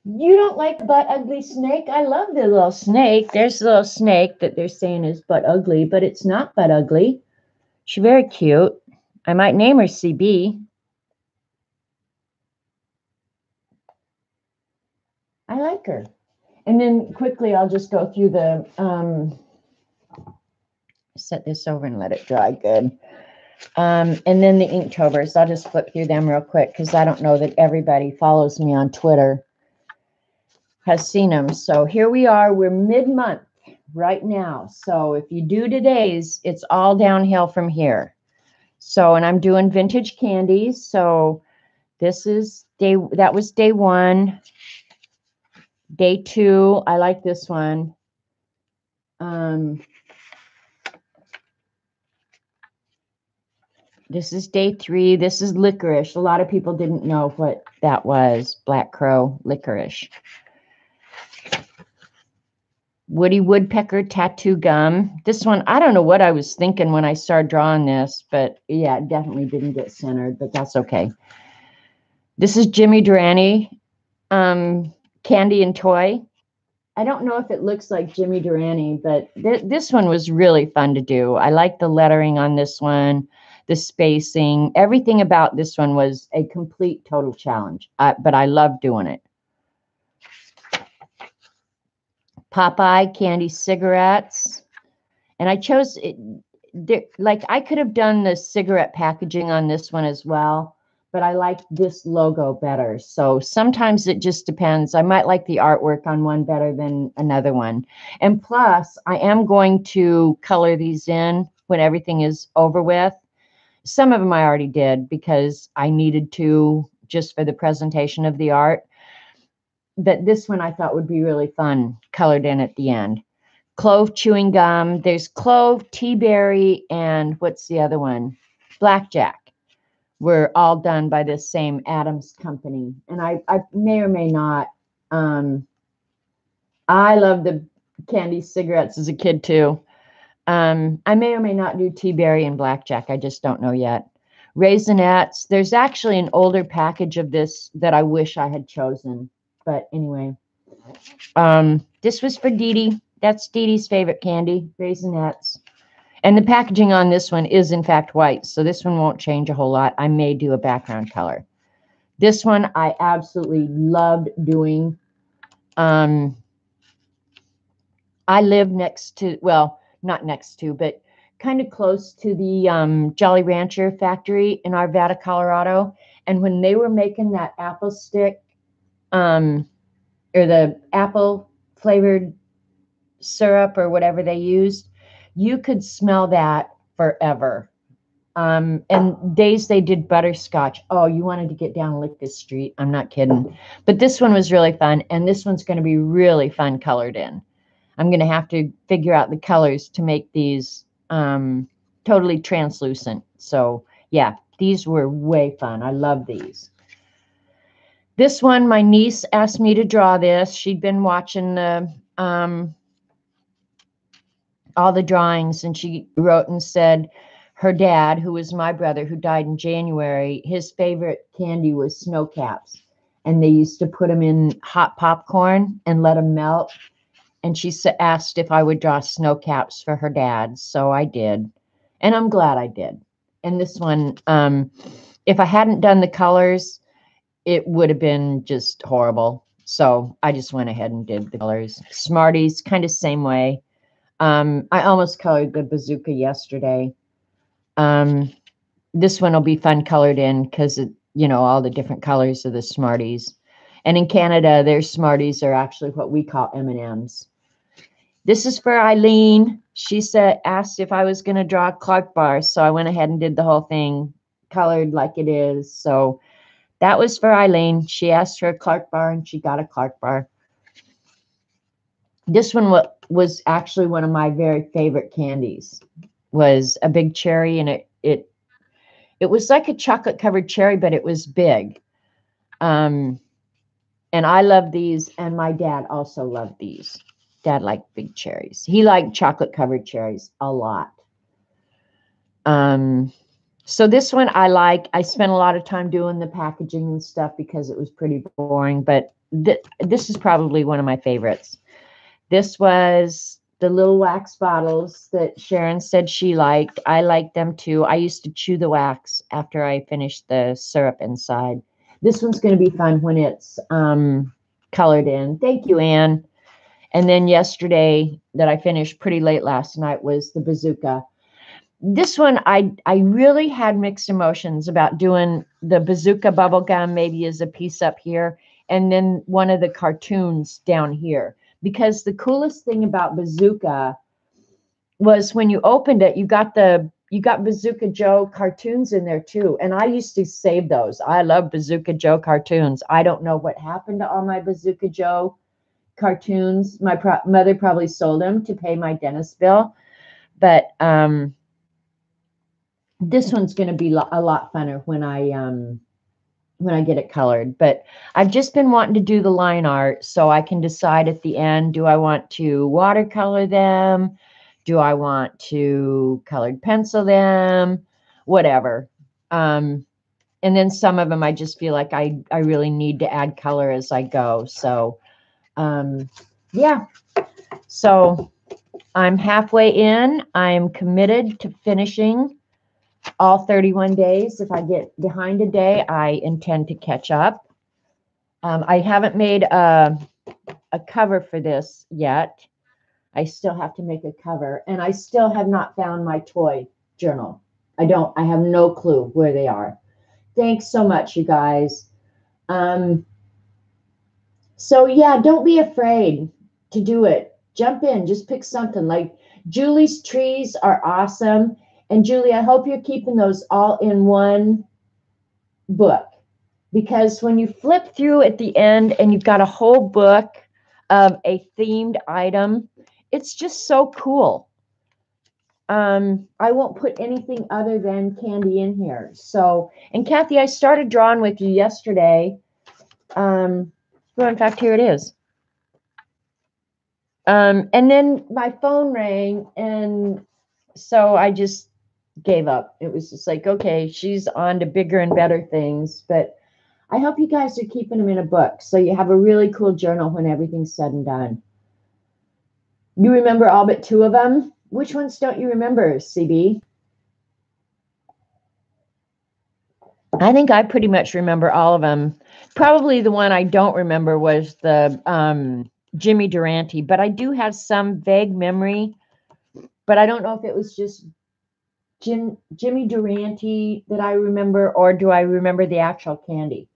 You don't like Butt Ugly Snake? I love the little snake. There's the little snake that they're saying is Butt Ugly, but it's not Butt Ugly. She's very cute. I might name her CB. I like her. And then quickly, I'll just go through the, set this over and let it dry good. And then the Inktovers, I'll just flip through them real quick, because I don't know that everybody follows me on Twitter has seen them. So here we are. We're mid-month right now. So if you do today's, it's all downhill from here. So, and I'm doing vintage candies. So this is that was day 1. Day 2, I like this one. This is day 3. This is licorice. A lot of people didn't know what that was. Black Crow licorice. Woody Woodpecker tattoo gum. This one, I don't know what I was thinking when I started drawing this, but yeah, it definitely didn't get centered, but that's okay. This is Jimmy Durante candy and toy. I don't know if it looks like Jimmy Durante, but this one was really fun to do. I like the lettering on this one, the spacing. Everything about this one was a complete, total challenge, but I love doing it. Popeye candy cigarettes. And I chose it, like I could have done the cigarette packaging on this one as well, but I like this logo better. So sometimes it just depends. I might like the artwork on one better than another one. And plus, I am going to color these in when everything is over with. Some of them I already did because I needed to, just for the presentation of the art. But this one I thought would be really fun, colored in at the end. Clove chewing gum. There's clove, tea berry, and what's the other one? Blackjack. Were all done by this same Adams company. And I may or may not. I love the candy cigarettes as a kid too. I may or may not do tea berry and blackjack. I just don't know yet. Raisinets. There's actually an older package of this that I wish I had chosen. But anyway, this was for Dee Dee. That's Dee Dee's favorite candy, Raisinets. And the packaging on this one is, in fact, white. So this one won't change a whole lot. I may do a background color. This one I absolutely loved doing. I live next to, well, not next to, but kind of close to the Jolly Rancher factory in Arvada, Colorado. And when they were making that apple stick, or the apple flavored syrup or whatever they used, you could smell that forever. And days they did butterscotch. Oh, you wanted to get down and lick this street. I'm not kidding. But this one was really fun. And this one's going to be really fun colored in. I'm going to have to figure out the colors to make these totally translucent. So yeah, these were way fun. I love these. This one, my niece asked me to draw this. She'd been watching the all the drawings, and she wrote and said her dad, who was my brother, who died in January, his favorite candy was snow caps. and they used to put them in hot popcorn and let them melt. And she asked if I would draw snow caps for her dad. So I did. And I'm glad I did. And this one, if I hadn't done the colors, it would have been just horrible. So I just went ahead and did the colors. Smarties, kind of same way. I almost colored the bazooka yesterday. This one will be fun colored in because, all the different colors of the Smarties. And in Canada, their Smarties are actually what we call M&Ms. This is for Eileen. She asked if I was going to draw a Clark bar. So I went ahead and did the whole thing colored like it is. So that was for Eileen. She asked for a Clark bar and she got a Clark bar. This one was actually one of my very favorite candies. Was a big cherry, and it was like a chocolate covered cherry, but it was big. And I love these, and my dad also loved these. Dad liked big cherries. He liked chocolate covered cherries a lot. So this one I like. I spent a lot of time doing the packaging and stuff because it was pretty boring, but this is probably one of my favorites. This was the little wax bottles that Sharon said she liked. I liked them too. I used to chew the wax after I finished the syrup inside. This one's going to be fun when it's colored in. Thank you, Anne. And then yesterday that I finished pretty late last night was the bazooka. This one, I really had mixed emotions about doing the bazooka bubble gum maybe as a piece up here and then one of the cartoons down here. Because the coolest thing about bazooka was when you opened it, you got Bazooka Joe cartoons in there too. And I used to save those. I love Bazooka Joe cartoons. I don't know what happened to all my Bazooka Joe cartoons. My mother probably sold them to pay my dentist bill. But this one's going to be a lot funner when I get it colored. But I've just been wanting to do the line art so I can decide at the end, do I want to watercolor them? Do I want to colored pencil them? Whatever. And then some of them I just feel like I really need to add color as I go. So, yeah. So I'm halfway in. I'm committed to finishing all 31 days. If I get behind a day, I intend to catch up. I haven't made a cover for this yet. I still have to make a cover, and I still have not found my toy journal. I have no clue where they are. Thanks so much, you guys. So yeah, don't be afraid to do it. Jump in, just pick something. Like Julie's trees are awesome. And Julie, I hope you're keeping those all in one book, because when you flip through at the end and you've got a whole book of a themed item, it's just so cool. I won't put anything other than candy in here. So, and Kathy, I started drawing with you yesterday. Well, in fact, here it is. And then my phone rang, and so I just gave up. It was just like, okay, she's on to bigger and better things. But I hope you guys are keeping them in a book so you have a really cool journal when everything's said and done. You remember all but 2 of them? Which ones don't you remember, CB? I think I pretty much remember all of them. Probably the one I don't remember was the Jimmy Durante, but I do have some vague memory. But I don't know if it was just Jimmy Durante that I remember, or do I remember the actual candy?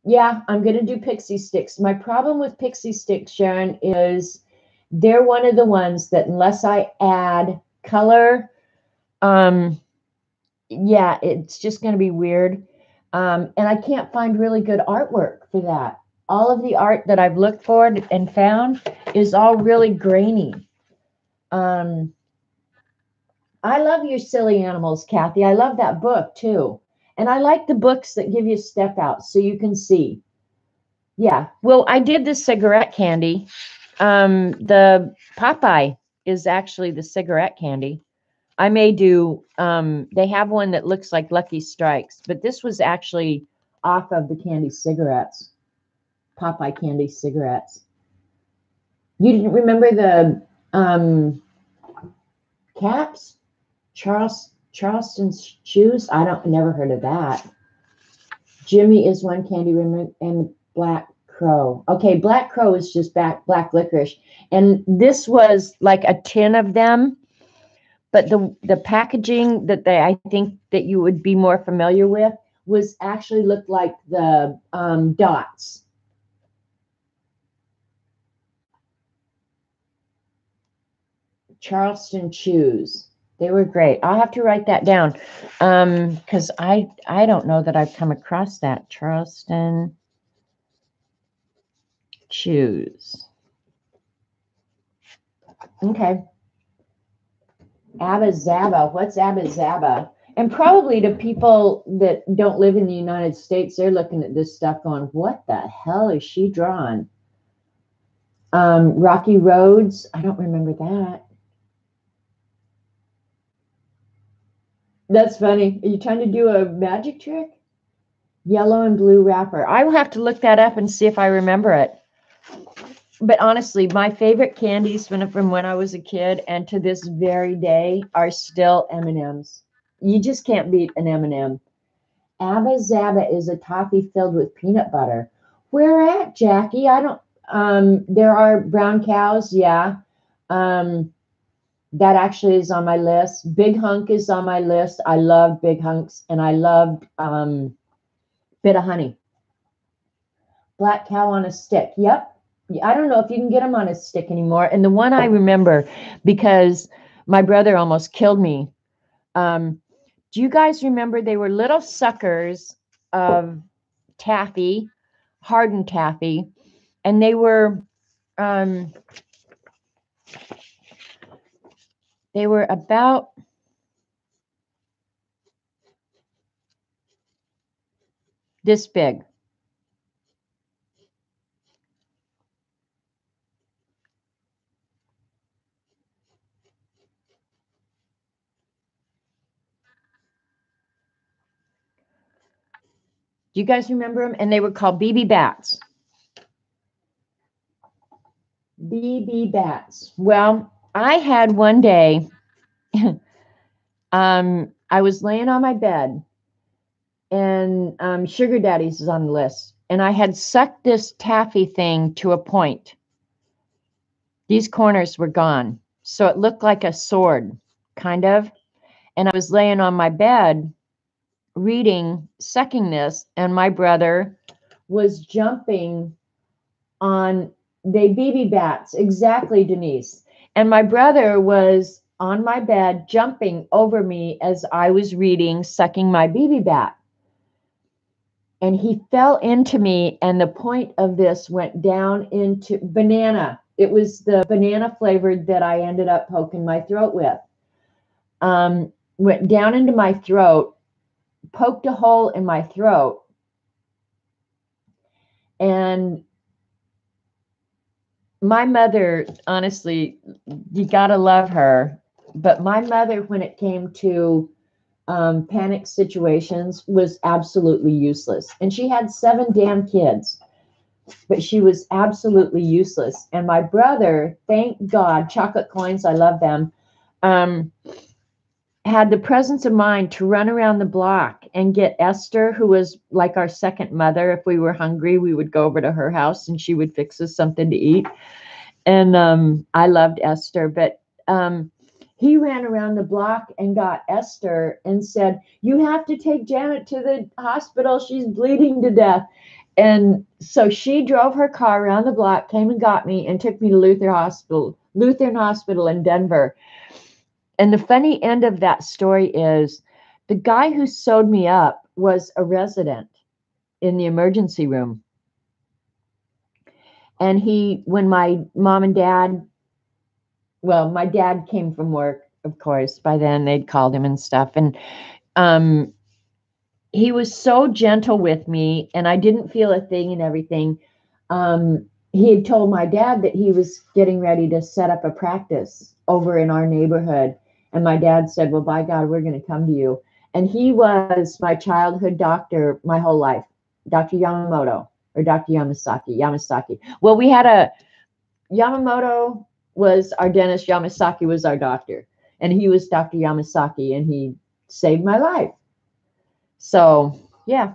Yeah, I'm going to do pixie sticks. My problem with pixie sticks, Sharon, is they're one of the ones that unless I add color, yeah, it's just going to be weird. And I can't find really good artwork for that. All of the art that I've looked for and found is all really grainy. I love your silly animals, Kathy. I love that book too. And I like the books that give you step out so you can see. Yeah. Well, I did the cigarette candy. The Popeye is actually the cigarette candy. I may do, they have one that looks like Lucky Strikes, but this was actually off of the candy cigarettes, Popeye candy cigarettes. You didn't remember the caps? Charleston's shoes? Never heard of that. Jimmy is one candy and Black Crow. Okay, Black Crow is just black licorice. And this was like a tin of them, but the packaging that I think that you would be more familiar with was actually looked like the dots. Charleston Chews. They were great. I'll have to write that down because I don't know that I've come across that. Charleston Chews. Okay. Abba Zaba. What's Abba Zaba? And probably to people that don't live in the United States, they're looking at this stuff going, what the hell is she drawing? Rocky Roads. I don't remember that. That's funny. Are you trying to do a magic trick? Yellow and blue wrapper. I will have to look that up and see if I remember it. But honestly, my favorite candies from when I was a kid and to this very day are still M&Ms. You just can't beat an M&M. Abba Zaba is a toffee filled with peanut butter. Where at, Jackie? I don't. There are brown cows. Yeah. That actually is on my list. Big Hunk is on my list. I love Big Hunks, and I loved Bit of Honey. Black Cow on a Stick. Yep. I don't know if you can get them on a stick anymore. And the one I remember, because my brother almost killed me. Do you guys remember they were little suckers of taffy, hardened taffy, and they were about this big. Do you guys remember them? And they were called BB Bats. BB Bats. Well, I had one day, I was laying on my bed, and Sugar Daddies is on the list. And I had sucked this taffy thing to a point. These corners were gone. So it looked like a sword, kind of. And I was laying on my bed reading, sucking this, and my brother was jumping on the BB Bats. Exactly, Denise. And my brother was on my bed jumping over me as I was reading, sucking my BB Bat. And he fell into me, and the point of this went down into banana. It was the banana flavored that I ended up poking my throat with. Went down into my throat, poked a hole in my throat, and my mother, honestly, you gotta love her, but my mother, when it came to panic situations, was absolutely useless. And she had 7 damn kids, but she was absolutely useless. And my brother, thank God, chocolate coins, I love them, had the presence of mind to run around the block and get Esther, who was like our second mother. If we were hungry, we would go over to her house and she would fix us something to eat. And I loved Esther, but he ran around the block and got Esther and said, "You have to take Janet to the hospital. She's bleeding to death." And so she drove her car around the block, came and got me, and took me to Lutheran Hospital in Denver. And the funny end of that story is the guy who sewed me up was a resident in the emergency room. And when my mom and dad, well, my dad came from work, of course, by then they'd called him and stuff. And he was so gentle with me, and I didn't feel a thing and everything. He had told my dad that he was getting ready to set up a practice over in our neighborhood. And my dad said, "Well, by God, we're going to come to you." And he was my childhood doctor my whole life. Dr. Yamamoto or Dr. Yamasaki. Well, we had a Yamamoto was our dentist, Yamasaki was our doctor, and he was Dr. Yamasaki, and he saved my life. So, yeah.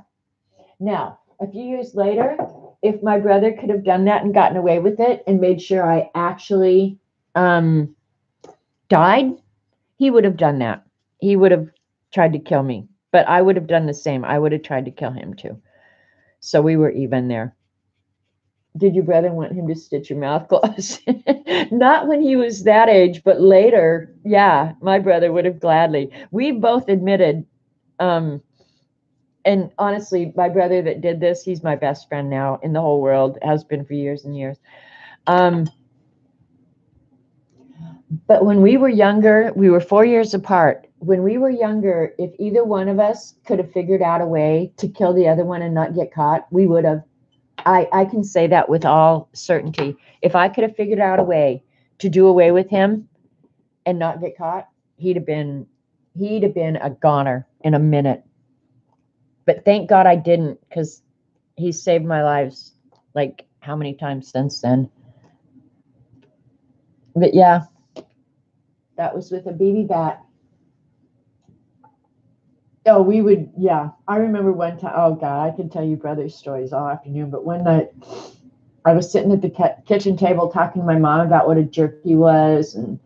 Now, a few years later, if my brother could have done that and gotten away with it and made sure I actually died, he would have done that. He would have tried to kill me, but I would have done the same. I would have tried to kill him too. So we were even there. Did your brother want him to stitch your mouth closed? Not when he was that age, but later. Yeah, my brother would have gladly. We both admitted, and honestly, my brother that did this, he's my best friend now in the whole world, has been for years and years. But when we were younger, we were 4 years apart. When we were younger, if either one of us could have figured out a way to kill the other one and not get caught, we would have. I can say that with all certainty. If I could have figured out a way to do away with him and not get caught, he'd have been a goner in a minute. But thank God I didn't, because he saved my lives like how many times since then. But yeah, that was with a BB bat. Oh, we would, yeah. I remember one time, oh God, I can tell you brother's stories all afternoon, but one night I was sitting at the kitchen table talking to my mom about what a jerk he was and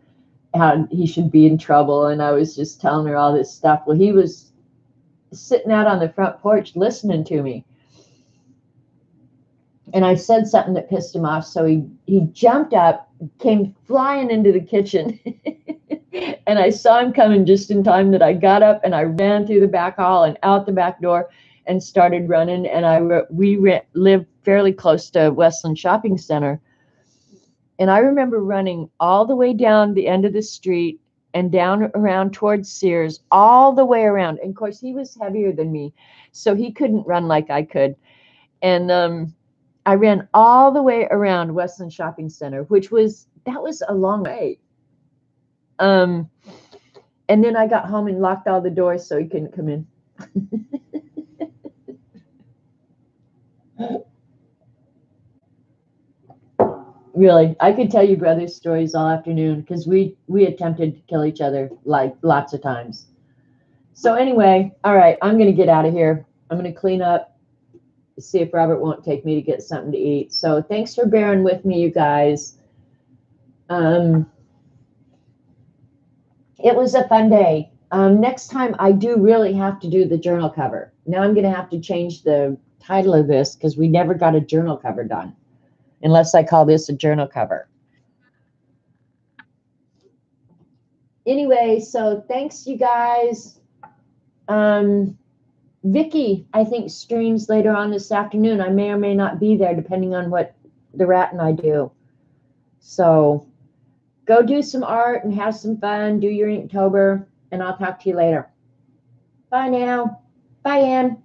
how he should be in trouble. And I was just telling her all this stuff. Well, he was sitting out on the front porch listening to me. And I said something that pissed him off. So he jumped up, came flying into the kitchen. And I saw him coming just in time that I got up and I ran through the back hall and out the back door and started running. And we lived fairly close to Westland Shopping Center. And I remember running all the way down the end of the street and down around towards Sears, all the way around. And of course, he was heavier than me, so he couldn't run like I could. And I ran all the way around Westland Shopping Center, that was a long way. And then I got home and locked all the doors so he couldn't come in. Really, I could tell you brother's stories all afternoon because we attempted to kill each other like lots of times. So anyway, all right, I'm going to get out of here. I'm going to clean up, see if Robert won't take me to get something to eat. So thanks for bearing with me, you guys. It was a fun day. Next time I do really have to do the journal cover. Now I'm going to have to change the title of this because we never got a journal cover done, unless I call this a journal cover. Anyway, so thanks, you guys. Vicky, I think, streams later on this afternoon. I may or may not be there, depending on what the rat and I do. So go do some art and have some fun. Do your Inktober, and I'll talk to you later. Bye now. Bye, Ann.